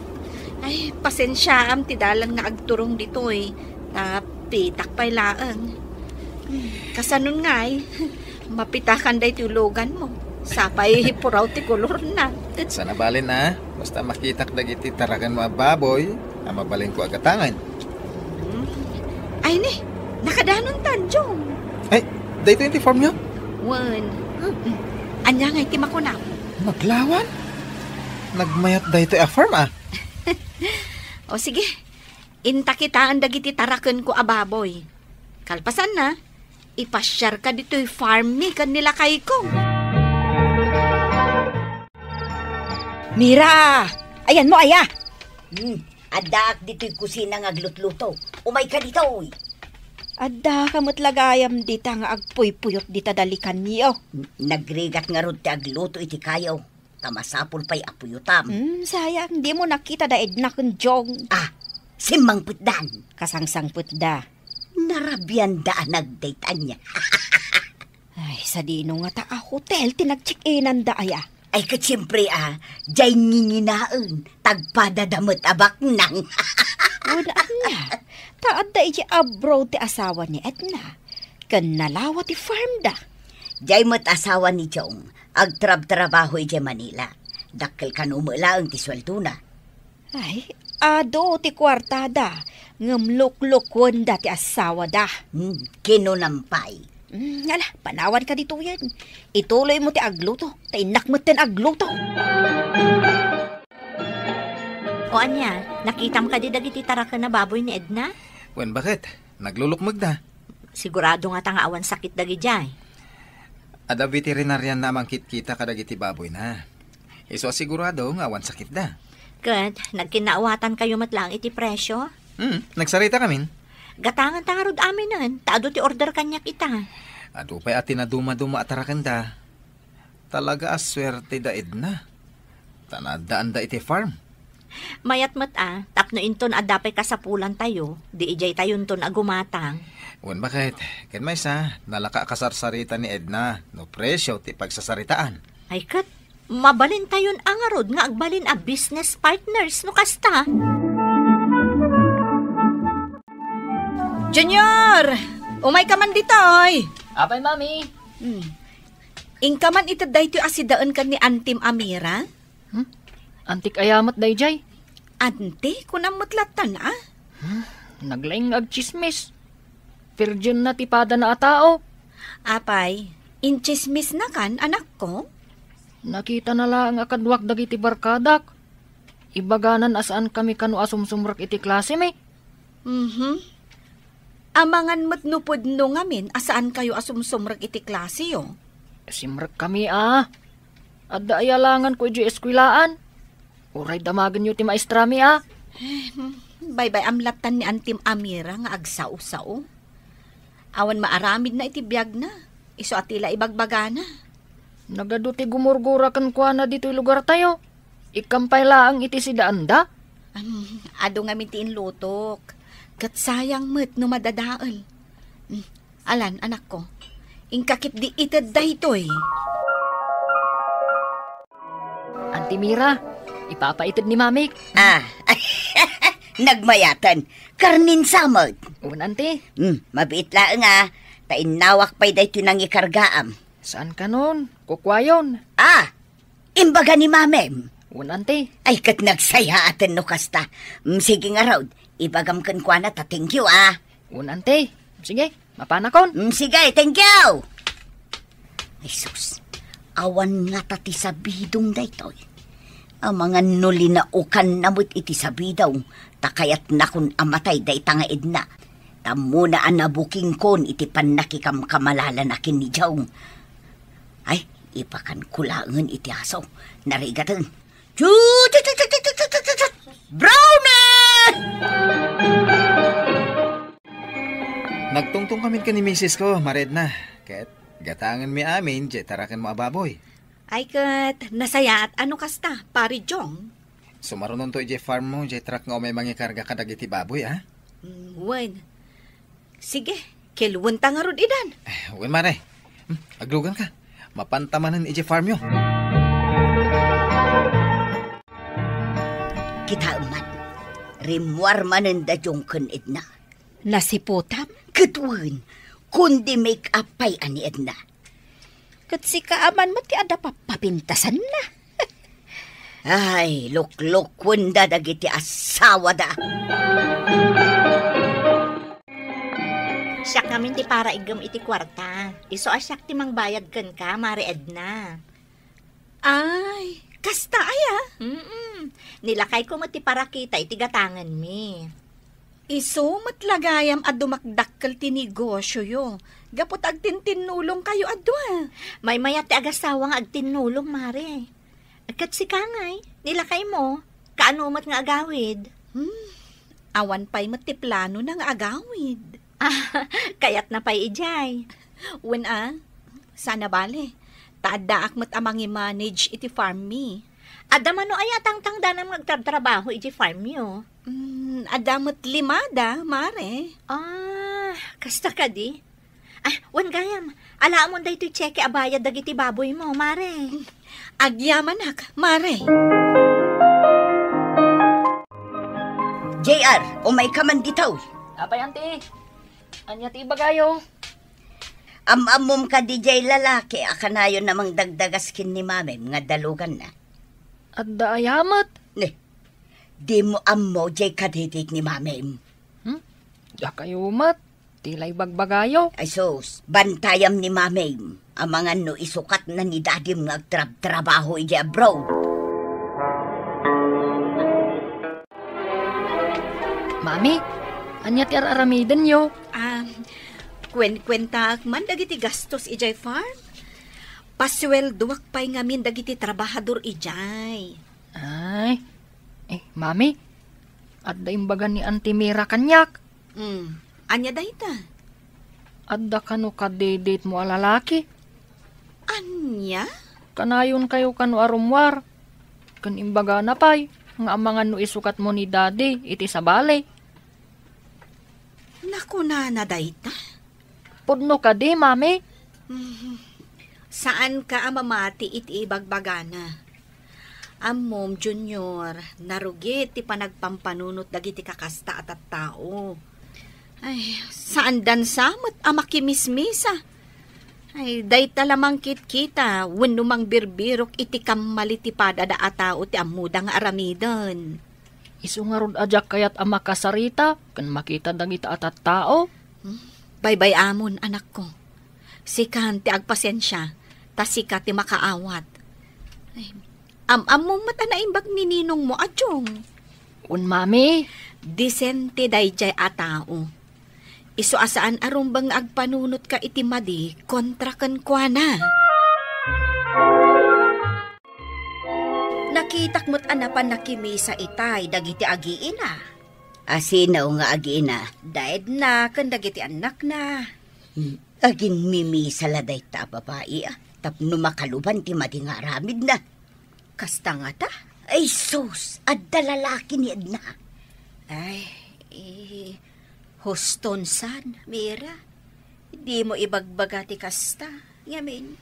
Ay, pasensya am ti dalan nga agturong ditoy. Pitak pa'y laang. Kasanon nga'y, mapitakan day ti ulogan mo. Sapay puraw ti kulor na. Sana balin na. Basta makitak dagiti tarakan mga baboy, na mabalin ko agatangan. Ay ni, nakadanon tanjong. Ay, dito yung farm niyo? Wen. Anya nga'y ti makunam. Maglawan? Nagmayat dito a farm O sige, inta kitaan dagiti tarakan ko ababoy. Kalpasan na, ipasyar ka dito'y farm ni kanila kay ko. Mira! Ayan mo, aya! Adak dito'y kusina nga glutluto. Umay ka dito, uy. Adda kamot lagayam dita nga agpuy-puyot dita dalikan niyo. Nagrigat nga rod ti agluto iti kayaw. Tamasapul pa'y apuyutam. Sayang, di mo nakita da edna kun jong. Simbang putdan. Kasangsangput da. Narabyan da nagdaytan niya. Ay, sa dino nga ta hotel, tinag-check-inan da aya. Ay katsiyempre jay nginginaan. Tagpadadamot abak nang. Udaan na. Taad da iti abroad ti asawa ni Edna. Kanalawa ti farm da. Jay mo't asawa ni Chong. Agtrab-trabaho iti Manila. Dakkel kanumula ang ti sweldo na. Ay, ado ti kwartada. Ngamlok-lokwan da ti asawa da. Kinunampay. Ala, panawan ka dito yan. Ituloy mo ti agluto. Tainak mo tin agluto. O anya, nakita mo ka di dagiti tarakan na baboy ni Edna? Wen, bakit? Naglulukmag da. Sigurado nga ta nga awan sakit dagi jay. Ada veterinarian na mangkit-kita kadagiti baboy na. Iso sigurado nga awan sakit da. Kat, nagkinaawatan kayo matlang iti presyo? Nagsarita kamin. Gatangan ta nga rod amin nun. Taado ti order kanya kita. Ado pa'y atin na duma-duma atarakan da. Talaga aswerte da Edna. Tanadaan da iti farm. Mayat mat tapno inton adapay kasapulan tayo, di ijay tayon ton agumatang. Wan bakit? Ken may nalaka kasarsarita ni Edna, no presyo ti pagsasaritaan. Ay kat, mabalin tayon angarod nga agbalin a business partners no kasta. Junior! Umay ka man ditoy! Apay, mami. Ingkaman itaday ti asidaan ka ni Antim Amira? Antik ayamat dayjay. Ante, kunamutlatan Naglaing agchismis. Virgin na tipada na atao. Apay, inchismis na kan, anak ko? Nakita na lang akadwak dagiti barkadak. Ibaganan asaan kami kanu asumsumrak iti klase me. Amangan mo't nupod no ngamin, asaan kayo asumsumrak iti klase yo? Simrak kami Adda ayalangan ko iti eskwilaan. Uray damagan nyo ti maestrami Bye-bye amlatan ni Antim Amira nga agsaw-saw. Awan maaramid na iti biyag na. Iso atila ibagbagana. Nagado ti gumurgura kan kwa na dito lugar tayo. Ikampay laang iti si daanda. Ado nga ti inlutok. Kat sayang mo't no madadaal. Alan, anak ko. Ingkakit di itad dahitoy. Auntie Mira, ipapaitid ni Mamik. Nagmayatan. Karnin samod. Auntie. Mabiit lang Tainawak pa'y dahi nang ikargaam. Saan ka nun? Kukwayon. Imbaga ni mamem. Auntie. Ay kat nagsaya atin no kasta. Sige nga raw. Ibagam kan kwa na ta thank you Auntie. Sige, mapanakon. Sige, thank you. Ay sus. Awan nga tati sabidong daytoy. Ang mga nuli na ukan namut iti sabidaw, takayat na kun amatay day tanga Edna. Tamuna ang nabuking kon iti panakikam kamalala na kin ni Jong. Ay, ipakan kulangan iti aso. Narigatan, Brownie! Nagtungtong kami ka ni misis ko, Maredna. Ket, gatangan mi amin, je tarakan mo ababoy. Ay kat, nasaya at ano kasta, pari Jong? Sumarunon to je farm mo, je truck nga may mangikarga ka dagiti baboy, ha? Wen. Sige, kilwan ta nga rod idan. Wen mare, aglugan ka. Mapantamanan ije farm yo. Kita uman, rimwar manen da jong kun Edna. Nasiputam? Katwan, kundi make up pay ani Edna. Kat si kaaman mo ti ada papapintasan na. Ay, lukluk wanda dagiti asawa da. Siyak namin ti para igam iti kwarta. Iso asyak ti mangbayad ken ka, Mari Edna. Ay, kasta aya. Nilakay ko mo ti para kita iti gatangan mi. Iso matlagayam at dumakdakkel ti negosyo yo. Gapot agtintinulong kayo adwa. May mayat ti agasawang agtinulong, Mari. Kat si Kangay, nilakay mo, kaano mat nga agawid? Awan pa'y matiplano ng agawid. Kayat na pa'y ijay. Wen sana bale. Taadaak mat amang i-manage iti farm mi. Adamano ay atang-tangda na magtrabaho iti farm yo. Adamat limada, Mare. Kasta ka di? Wan gayam, alaan mo da ito cheque abayad dagiti baboy mo, Mare. Agyamanak, Mare. JR, umay ka man ditaw. Apay, ante. Anya ti bagayo. Amamom ka DJ lalaki, akanayon namang dagdagas kin ni mamem, nga dalugan na. Adda ayamat. Ne, di mo ammo jay kadidik ni mamem. Da kayo mat. Tilay bagbagayo. Ay sos, bantayam ni mamem. Ang mga no isukat na ni dadim nga trabaho iji abroad. Mami, anya ti aramiden yo. Kwenta man dagiti gastos ijay farm. Paswelduak pa'y ngamin dagiti trabahador ijay. Ay, mami, adda imbaga ni Auntie Mira kanyak. Anya dayta? Adda kano kadedate mo alalaki. Anya? Kanayon kayo kano arumwar. Kan imbaga na pay, nga amangan no isukat mo ni daddy, iti sa balay. Naku na dayta? Pudno ka di, mami. Saan ka amamati iti ibagbagana? Amom, Junior, narugit ti panagpampanunot dagiti kakasta at tao. Ay, saan dan samot amakimismisa? Ay, dayta lamang kita, wenno mang birbirok iti kamalitipad ada atao ti amuda nga aramidon. Isu nga rod ajak kayat amakasarita, kan makita dagita at tao. Baybay amon, anak ko. Sikan ti agpasensya, tasika ti makaawat. Ay, among mata na imbag ni ninong mo, adyong. Mami. Disente dayjay atao. Isu asaan arumbang agpanunot ka iti madi kontra ken kuana. Nakitak mo't anapan nakimisa itay dagiti agiina. Asinaw nga agina. Daed na kan dagiti anak na. Agin mimisa laday ta babae tapno makaluban ti madi nga aramid na. Kasta nga ta? Ay sus, adda lalaki ni Edna. Ay, huston san, Mira. Di mo ibagbaga ti kasta. Yamin.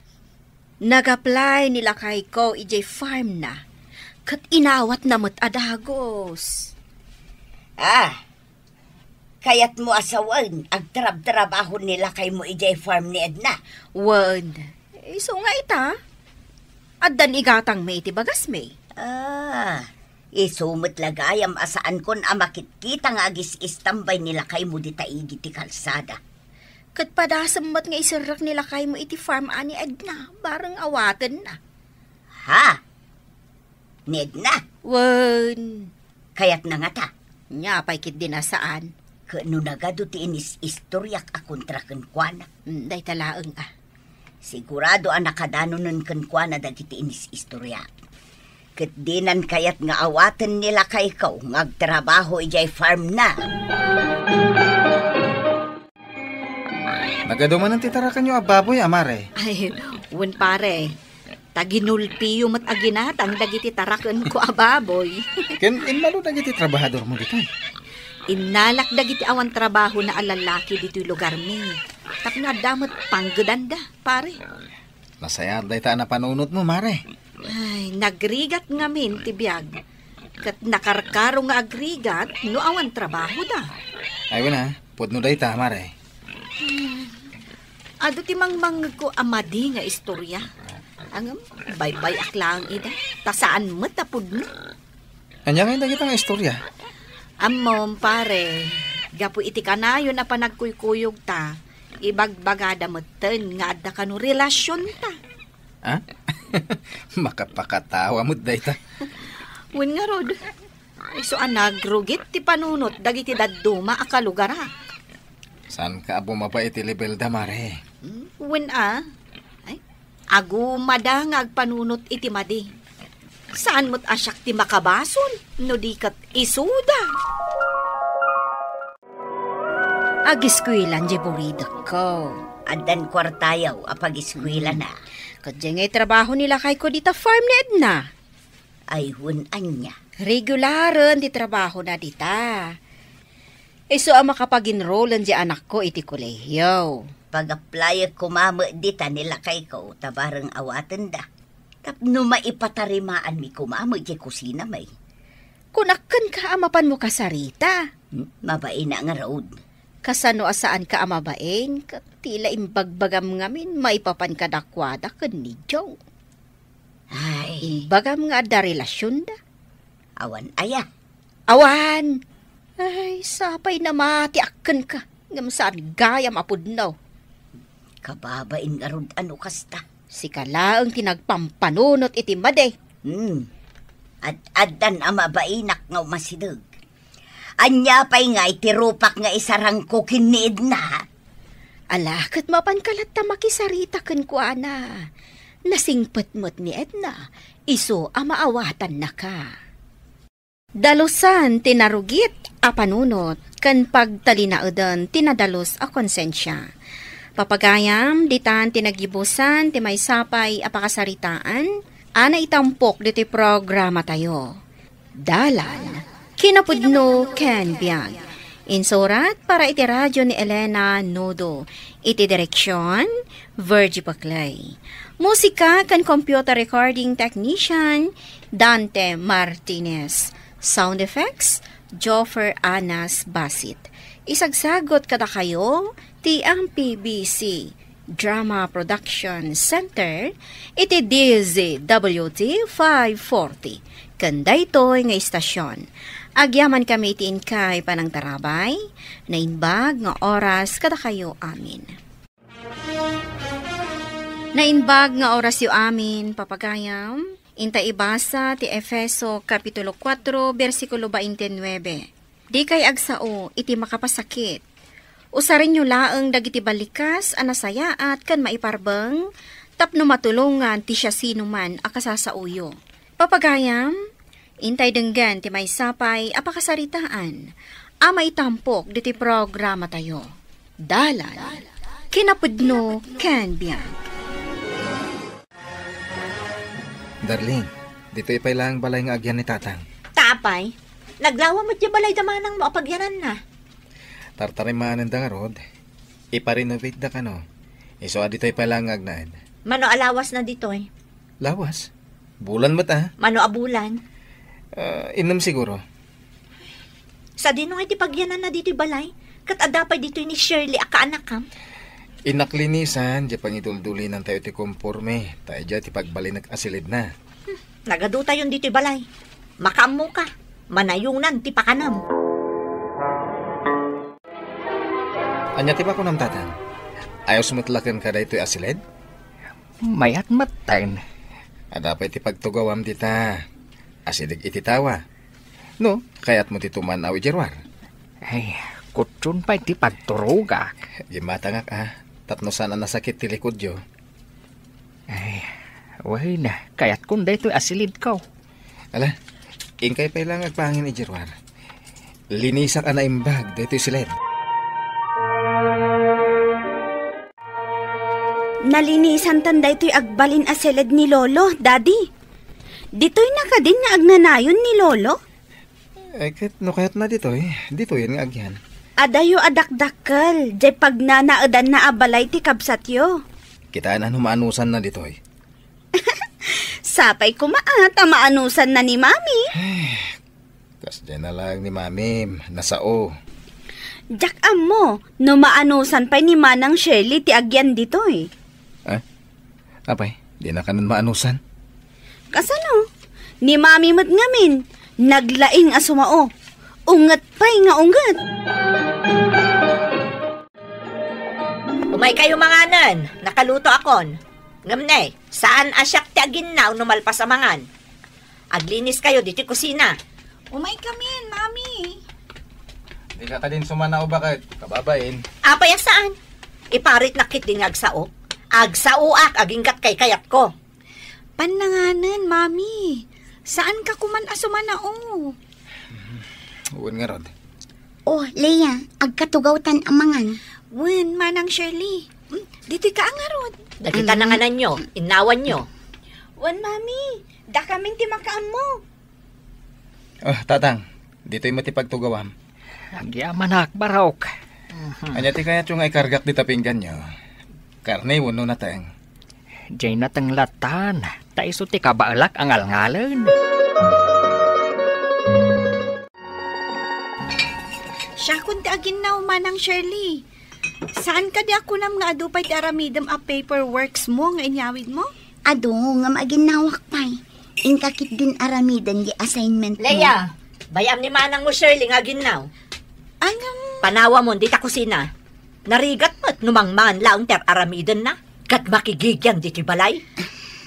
Nag-apply nila kay ko ije farm na. Kat inawat na mo't adagos. Kayat mo asawan, agtrab-trabaho nila kay mo ije farm ni Edna. Wan. So nga ita. Addan igatang may iti bagas may. Isumot lagayam asaan kon amakit kita nga agis istambay nila kay mo di taigi ti kalsada. Kat padasam mat nga isirak nila kay mo iti farm ani Edna, barang awatan na. Ha? Ni Edna? Wan. Kayat na nga ta. Nya pa'y kit din asaan. Kano nagado ti inis istoryak akontra kenkwana. Day talaang Sigurado ang nakadano nun kenkwana dagiti inis istoryak. Ket dinan kayat nga awaten nila kay ikaw ngagtrabaho ijay farm na. Nagaduman ang titarakan nyo ababoy, amare. Ay, wen pare. Taginulpi yung aginatang dagiti taraken ko ababoy. Ken inmalo dagiti trabahador mo dito. Inalak dagiti awan trabaho na alalaki dito'y lugar mi. Tapno damot panggedanda, pare. Masaya day ta na panunot mo, mare. Ay, nagrigat ngamin ti biyag. Kat nakarkaro nga agrigat, no awan trabaho da. Ay wala, pudno day ta, mare. Ado ti mangmang ko amadi nga istorya. Ang baybay aklang ida. Ta saan mo tapod no? Anya nga dagiti nga istorya. Amom, pare. Gapo iti kanayon na panagkuykuyog ta. Ibagbagada mo ten nga adda kanu relasyon ta. Ha? Makapakatawa mo day ta. Wen nga rod. So nagrugit ti panunot dagiti dadduma a kalugarak. Saan ka bumaba iti level da, mare? Wen ay agumada nga agpanunot iti madi. Saan mo't asyak ti makabason no di kat isuda. Agiskuilan di burido ko. Addan kwartayaw apag-eskwela na. Kadya nga'y trabaho nila kay ko dita farm na Edna. Ay anya. Regularan di trabaho na dita. Iso ang makapag-enrollan di anak ko iti kolehiyo. Pag-apply kumama dita nila kay ko, tabarang awaten da. Tapno maipatarimaan mi kumama di kusina may. Kunakan ka amapan mo kasarita. Mabain na nga road. Kasano asaan ka amabain, tila imbagbagam ngamin maipapan ka dakwada kan ni Joe. Ay, Imbagam nga da relasyon da. awan aya. Awan! Ay, sapay na mati akken ka. Ngam saan gayam apudnaw. Kababain nga rod ano kasta. Si kalaang tinagpampanunot iti made. Ad-addan ama bainak nga umasidog. Anya pa'y nga itirupak nga isarang ko kiniid na. Alakat mapankalat ta makisarita ken ko ana. Nasingpet mo't ni Edna, iso amaawatan na ka. Dalusan tinarugit a panunot, kan pagtalinaedan tinadalos a konsensya. Papagayam, ditan tinagibusan, ti may sapay a pakasaritaan, ana itampok diti programa tayo. Dalan, kinapudno ken biag. Insurat para iti radyo ni Elena Nodo. Iti direksyon, Virgie Paclay. Musika kan computer recording technician, Dante Martinez. Sound effects, Joffer Anas Basit. Isagsagot kada kayo, ti ang PBC Drama Production Center, iti DZWT 540. Kanda ito'y nga istasyon. Agyaman kami itiin kay Panang Tarabay, na inbag nga oras kada kayo amin. Na inbag nga oras yu amin, papagayam, inta ibasa ti Efeso Kapitulo 4, versikulo 29. Di kay agsao iti makapasakit. Usarin nyo laeng dagiti balikas anasayaat kan maiparbeng, tapno matulungan ti siya sinuman akasasauyo. Papagayam, intay denggan ti may sapay apakasaritaan, ama itampok diti programa tayo. Dalan, kinapudno ken biag. Darling, dito ipay lang balay nga agyan ni tatang. Tapay, naglawa mo't yung balay damanang mo apagyanan na. Tartarimaan ang dangarod, iparenovate da ka no. Iso dito ipay lang agnaed. Mano alawas na dito eh. Lawas, bulan mo ta. Mano abulan. Inom siguro. Sa dinong iti pagyanan na dito balay, kat adapay dito ni Shirley akaanak kam. Inaklinisan, di pang idulduli ng tayo ti konforme. Tayo di ti pagbali nag-asilid na. Nagaduta yun dito balay. Makamu ka, manayunan ti pakanam. Anya ti ba ko ng tatang? Ayaw sumutlakan ka da ito'y asilid? Mayat matayin. Adapay ti pagtugawam dita. Asidig iti tawa. No, kaya't mo ti tumanaw ijerwar. Ay, kutsun pa iti pagturuga. Gimatangak Tapno sana nasakit ti likod yo. Ay, way na. Kaya't kung da ito'y asilid ko. Ala, ingkay pa lang agpangin ni Jerwar. Linisak ana imbag, dito sila. Nalinisan tanda ito'y agbalin aseled ni Lolo, Daddy. Dito'y naka din nga agnanayon ni Lolo. Kahit no kahit na dito yan nga agyan. Adayo adakdakkel, jay pag nanaadan na abalay ti kabsatyo. Kitaan ano maanusan na dito Sapay kumaat, maanusan na ni Mami. Kas dyan na lang ni Mami, nasao. Jak mo, no maanusan pa ni Manang Shirley ti agyan dito'y. Apay, di na kanan maanusan. Kasano? Ni Mami mo't ngamin, naglaing asumao. Ungat pa'y nga ungat. Umay kayo manganan, nakaluto akon. Ngamnay, saan asyak ti aginaw numalpas amangan? Aglinis kayo dito kusina. Umay kami, Mami. Di ka din sumanaw bakit? Kababain. Apay saan? Iparit nakit din agsao. Agsao agingkat kay kayat ko. Pananganan, Mami. Saan ka kuman asumanao? Uwan nga rod. Oh, Leia, agkatugawtan amangan. Wen, Manang Shirley. Dito ka angarod. Dagita na nga nyo, inawan nyo. Wen, Mami. Da kaming timakaan mo. Tatang, dito'y matipagtugawam. Agyaman akbarok. Anya ti kaya yung ay kargak di tapinggan nyo. Karne, wano na tayong. Diyay natang latan. Taiso ti kabaalak ang alngalan. Siya kun ti aginaw, Manang Shirley. Saan ka di ako nam nga adupay ti aramidam a paperworks mo nga inyawid mo? Ado, nga maginawak pa'y. Inkakit din aramidan di assignment mo. Leia, bayam ni Manang mo Shirley nga ginaw. Panawa mo, di ta kusina. Narigat mo't numangman laong ter aramidan na. Kat makigigyan dito balay.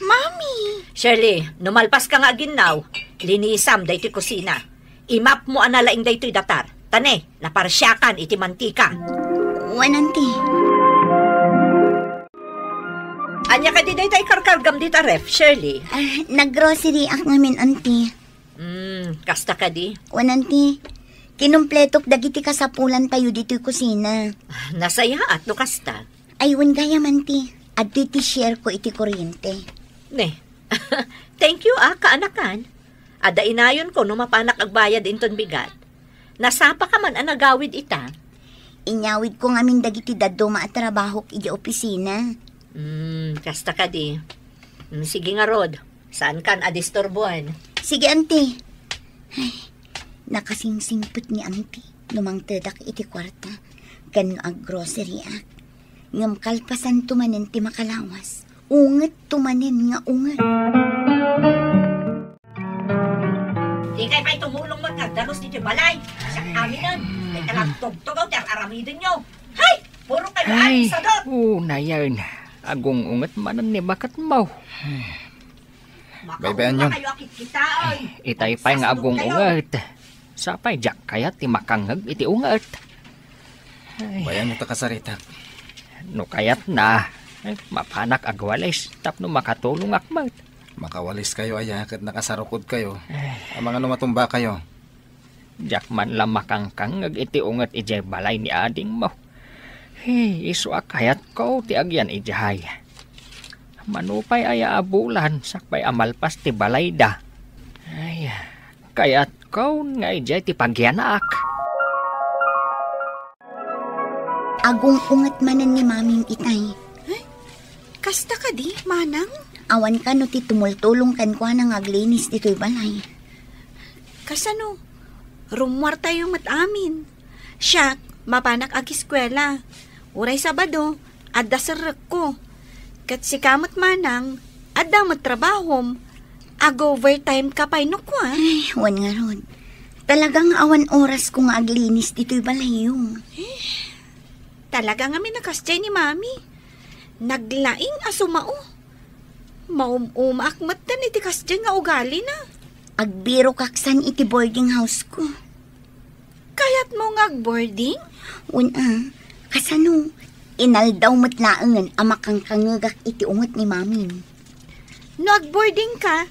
Mami! Shirley, numalpas ka nga ginaw. Linisam dito kusina. Imap mo analaing dito datar. Tane, naparsyakan iti mantika. Wananti. Anya ka di dito ikarkargam dito ref, Shirley. Nag-grocery ak ngamin, auntie. Kasta ka di. Wananti. Kinumpletok dagiti kasapulan tayo dito'y kusina. Nasaya at no kasta. Aywan gaya manti. At diti share ko iti kuryente. Ne, thank you kaanakan. Ada inayon ko no mapanak agbayad inton bigat. Nasapa ka man anagawid ita. Inyawid ko ngamin dagiti daduma at trabaho iti opisina. Kasta ka di. Sige nga Rod, saan kan adistorbuan? Sige, auntie. Ay, nakasingsimpot ni auntie. Lumang tedak iti kwarta. Gano ag grocery ak. Ngam kalpasan tumanen ti makalawas. Unget tumanen nga unget. Di kay pa'y tumulong mo nagdalos dito balay. Siyang aminan. May talang tugtugaw ter aramidin nyo. Hay! Puro kayo Ay, sa dot. na yan. Agong ungat manan ni bakat mo. Baybayan nyo. Kayo akit kita. Itay pa'y nga agong ungat. Sapay jak kaya ti makangag iti ungat. Bayan mo ta kasarita. No kayat na. Mapanak agwalis. Tapno makatulong akmat. Makawalis kayo ayakat nakasarukod kayo. Ang mga numatumba kayo. Jak man lang makangkangag iti ungat ijay balay ni ading mo. Hey, iso akayat ko ti agyan ijay. Manupay aya abulan sakpay amalpas ti balay da. Ay, kayat ko nga ijay ti pagyanak. Agong unget manan ni maming itay. Kasta ka di, Manang? Awan ka no ti tumultulong kan kwa nang aglinis dito'y balay. Kasano? Rumwar tayo matamin. Siya, mapanak ag eskwela. Uray Sabado, adda sarek ko. Kat si kamot Manang, adda mo trabahom. Ag-overtime ka pa'y no ko, Ay, wan nga ron. Talagang awan oras ko nga aglinis dito'y balay yung. Talaga nga minakastay ni Mami. Naglaing asumao. Maumakmat na iti kasdyan nga ugali na. Agbiro kaksan iti boarding house ko. Kayat mo nga boarding? Una, kasano, inaldaw matlaangan amakang kangagak iti ungot ni Mami. No agboarding ka,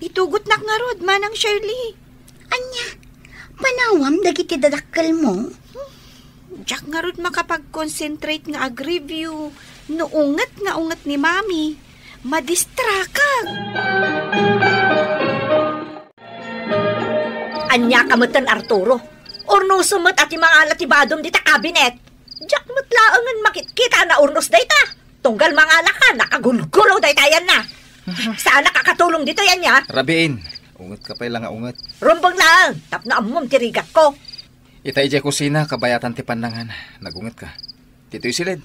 Itugot nak nga rod, Manang Shirley. Anya, panawam dagiti dadakkel mo. Jack nga rod makapag-concentrate nga ag-review. No unget ni Mami. Madistrakan. Anya kamutan Arturo. Urnos sumot at yung mga alatibadom dita kabinet. Jack matlaangan makikita na urnos dayta. Tunggal mga alaka, nakagulgulo dayta yan na. Saan nakakatulong dito yan ya? Rabiin, unget ka pa lang nga unget. Rumbong lang, tap na amom tirigat ko. Itay dya kusina, kabayatan ti pandangan. Nagunget ka. Dito'y silid.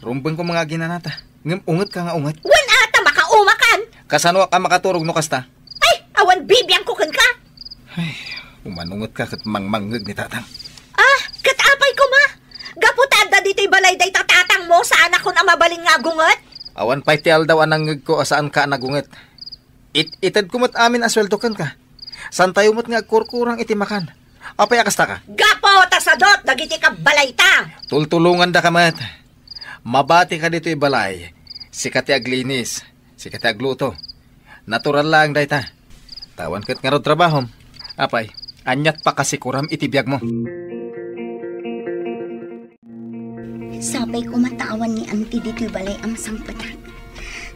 Rumbong ko mga ginanata. Ngam unget ka nga unget. Wan ata makaumakan. Kasano ka makaturog no kasta? Ay, awan bibiyang kukan ka. Ay, umanunget ka kat mangmanggag ni tatang. Ah, katapay ko ma. Gaputada dito'y balay day tatatang mo sa anak ko na mabaling nga gunget. Awan pa'y tiyal daw anang ko saan ka nagunget. Itad kumot amin asweldo kan ka. San tayo mo't nga kurkurang itimakan. Apay akasta ka? Gapo, tasadot, dagiti ka balay ta. Tultulungan da ka mat. Mabati ka dito'y balay. Sikati aglinis. Sikati agluto. Natural lang day ta. Tawan kat nga ro trabahom. Apay, anyat pa kasi kuram itibiyag mo. Sabay ko matawan ni Auntie dito'y balay ang sangpatak.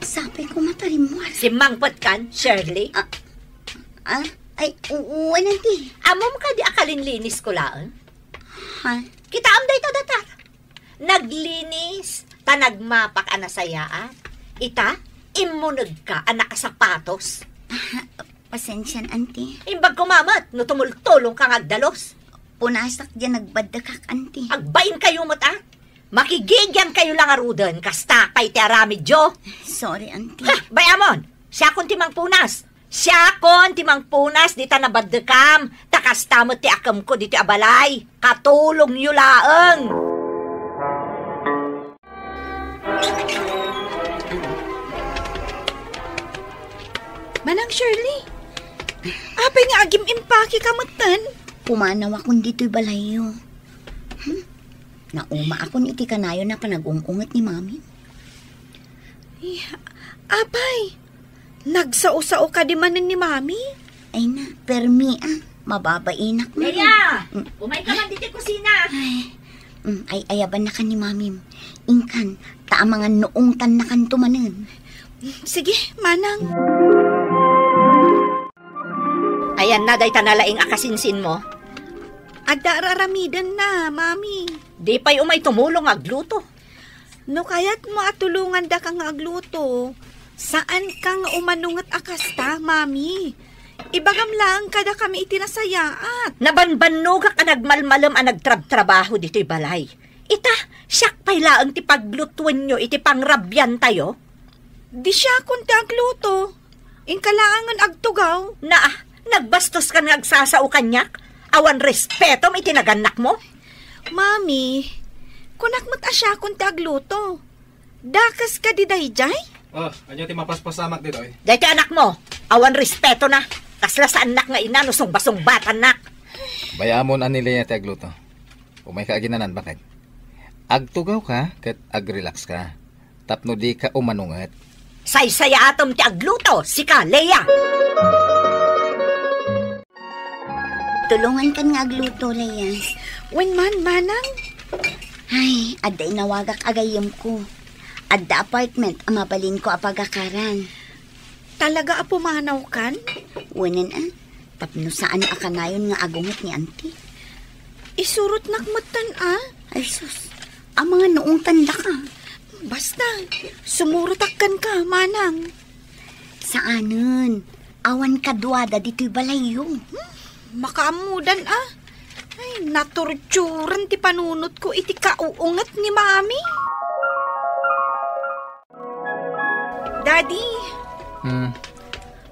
Sabay ko matarimwar. Si Mangpot kan, Shirley. Ay, oo, Auntie. Amom ka di akalinlinis ko lang. Ha? Kita am day datar. Naglinis, tanagmapak anasayaan. Ita, imunag ka anak sapatos. Pasensyan, Auntie. Imbag kumamat, no tumultulong kang agdalos. Punasak dyan nagbadakak, Auntie. Agbain kayo mata. Makigigyan kayo lang arudan, kasta pa'y tiaramidyo. Sorry, Auntie. Ha, bayamon, siya kon timang punas. Siya kon timang punas, di ta nabadekam. Takasta mo ti akam ko dito abalay. Katulong yu laeng. Manang Shirley, apay nga agim impaki kamutan. Pumanaw akong dito'y balayo. Nauma akong iti kanayo na panag-ungungat ni Mami. Apay, nagsao-sao ka di manin ni Mami? Ay na, permi mababainak na. Leia, umay ka man dito kusina. Ay ayaban na ka ni Mami. Ingkan, taamangan noong tan na kan tumanen. Sige, Manang. Ayan na, day tanalaing akasinsin mo. Ada raramidan na, Mami. Di pa'y umay tumulong agluto. No kaya't mo atulungan da kang agluto. Saan kang umanungat akasta, Mami? Ibagam lang kada kami itinasayaat. Nabanbanog ka nagmalmalam ang nagtrab-trabaho dito'y balay. Ita, siyak pa'y laang ti paglutuan nyo, iti pangrabyan tayo. Di siya kunti agluto. Ingkalaangan agtugaw. Na, nagbastos ka nga agsasao kanyak. Awan respeto may tinaganak mo. Mami, kunakmat asya kunti agluto. Dakas ka di dayjay? Anyo ti mapaspasamak dito eh. Dahiti anak mo, awan respeto na. Kasla sa anak nga ina, nusong-basong bata anak. Bayamon anili niya ti agluto. Umay ka aginanan, bakit? Agtugaw ka, kat agrelax ka. Tapno di ka umanungat. Say-saya atom ti agluto, sika, Leia. Tulungan kan nga agluto, Leia. Wen man, Manang? Ay, adda inawagak agayam ko. Adda apartment, amabalin ko apagakaran. Talaga apumanaw kan? Wanan tapno saan akanayon nga agungot ni Auntie. Isurot nakmatan Ay sus, ang mga noong tanda ka. Basta, sumurutakkan ka, Manang. Saanon? Awan kadwada dito'y balayo. Makaamudan Ay, naturtsuran ti panunot ko iti kauungat ni Mami. Daddy,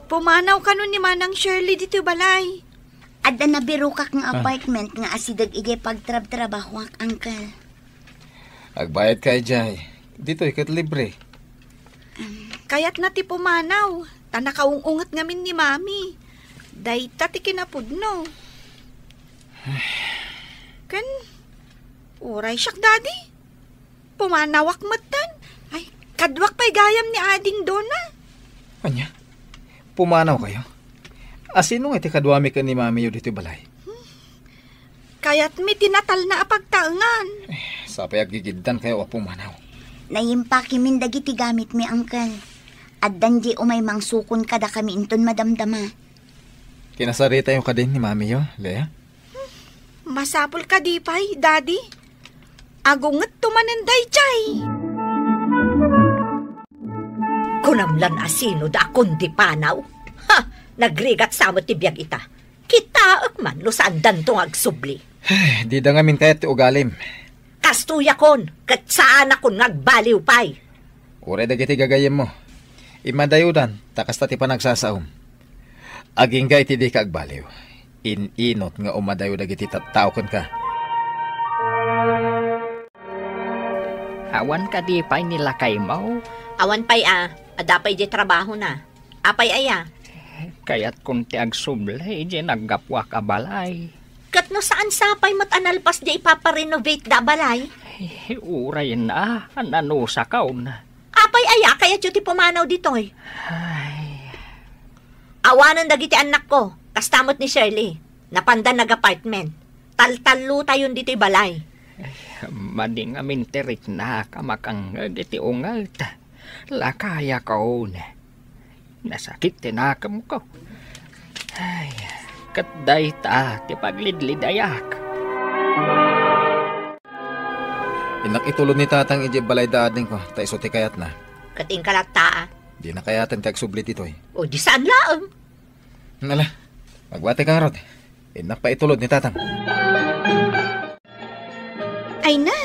pumanaw ka nun ni Manang Shirley dito balay. Adda na biro kak ng apartment nga asidag ige pagtrab-trabaho ak angkal. Agbayad ka jay. Dito ikat libre. Kaya't na ti pumanaw. Tanakaungungat ngamin ni Mami. Dayta ti kinapudno. Kan, uray siyak, Daddy. Pumanawak matan. Ay, kadwak pa'y gayam ni Ading Dona. Anya? pumanaw kayo. Asino nga iti kadwami ka ni mami yo dito balay? Kaya't may tinatal na apagtaangan. Sapay agigiddan kayo o pumanaw. Nayimpaki min dagiti gamit mi, angkal. At danji umay mangsukon kada kami inton madamdama. Kinasarita yung kadin ni mami yo, Lea? Masapol ka di pay, daddy. Agungat tumananday, chay. Kunamlan asino da kundi panaw. Ha! Nagrigat sa mo tibiyag ita. Kita man no saan dantong agsubli. Di da ngamin kaya ti ugalim. Kastuya kon, kat saan akon ngagbaliw pay. Ure dagiti gagayem mo. Imadayudan, takas ti pa nagsasaom. Aging ka iti di ka agbaliw. Inot nga umadayo dagiti tao kon ka. Awan ka di pa'y nilakay mo. Awan pay adapay di trabaho na. Apay aya. Kaya't kung ti agsublay, di naggapwa ka balay. Kat no saan sapay matanalpas di ipaparenovate da balay. Uray na, nanusa ka na. Apay aya, kaya ti pumanaw ditoy. Awanan dagiti anak ko, kastamot ni Shirley. Napandan nag-apartment. Tal-talo tayon dito'y balay. Mading amin tirik na kamakang iti ungat. Lakaya ka na. Nasakit tinakam ko. Ay, katday ta, ti paglidlidayak. Inak itulod ni tatang iji balay daading ko, ta iso ti kayat na. Kating kalagtaa. Di na kayatan ti agsublit ito'y. O di saan laang? Nala, magwate kang rod. Inak pa itulod ni tatang. Ay na,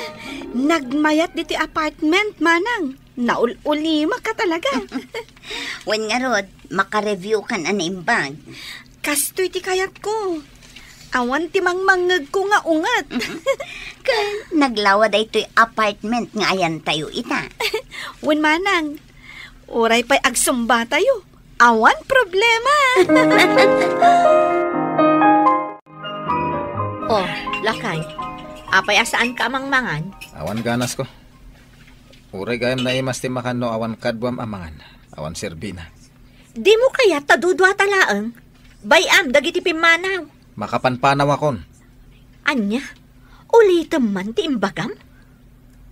nagmayat diti apartment, manang. Naul-ulima ka talaga. Wen nga rod, makareview kan animbag. Kastoy ti kayat ko. Awan ti mangmangag ko nga ungat. Kan, naglawa da ito'y apartment nga ayan tayo ita. Wen manang, oray pa'y agsumba tayo. Awan problema. Oh, lakay. Apay asaan ka amangmangan? Awan ganas ko. Uray gayam na imas ti makano awan kadwam amangan. Awan serbina. Di mo kaya tadudwa talaang? Bayam, dagiti pimanaw. Makapanpanaw akon. Anya? Ulitam man ti imbagam?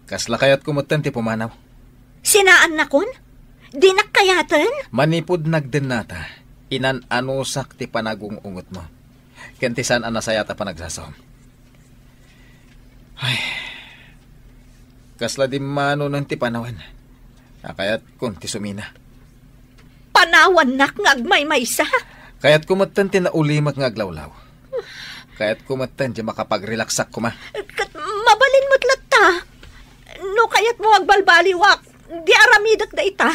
Kasla kayat kumutan ti pumanaw. Sinaan na kon? Di nakayatan? Manipod nagdenata. Inan anusak ti panagungungot mo. Kentisan anasayata pa nagsasom. Ay, kasla di mano ng ti panawan. Kayat kun ti sumina. Panawan nak ngagmay-maysa? Kayat kumatan ti naulimak ngaglawlaw. Kayat kumatan di makapag-relaxak kuma. Mabalin mo't latta. No kayat mo agbalbaliwak. Di aramidak da ita.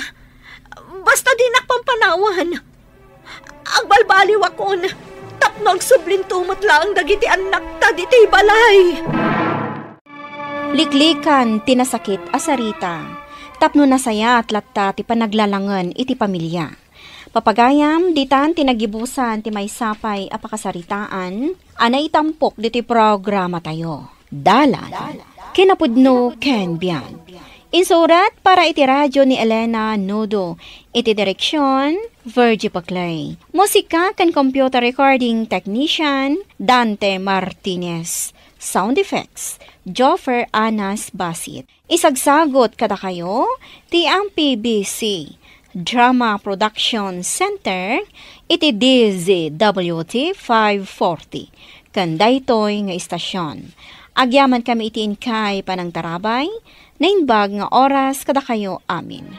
Basta di nakpampanawan. Agbalbaliwak kon. Tapno agsublin tumot lang dagiti anak ta diti balay. Liklikan tinasakit asarita, tapno nasaya at latta ti panaglalangan iti pamilya. Papagayam, ditan tinagibusan ti may sapay apakasaritaan, anay tampok diti programa tayo. Dalan, kinapudno ken biyan. Insurat para iti radyo ni Elena Nudo, iti direksyon, Virgie Paclay. Musika ken computer recording technician, Dante Martinez. Sound effects, Joffer Anas Basit. Isagsagot kada kayo, ti ang PBC Drama Production Center, iti DZWT 540. Kandaytoy nga istasyon. Agyaman kami iti inkay panang tarabay, na inbag nga oras kada kayo amin.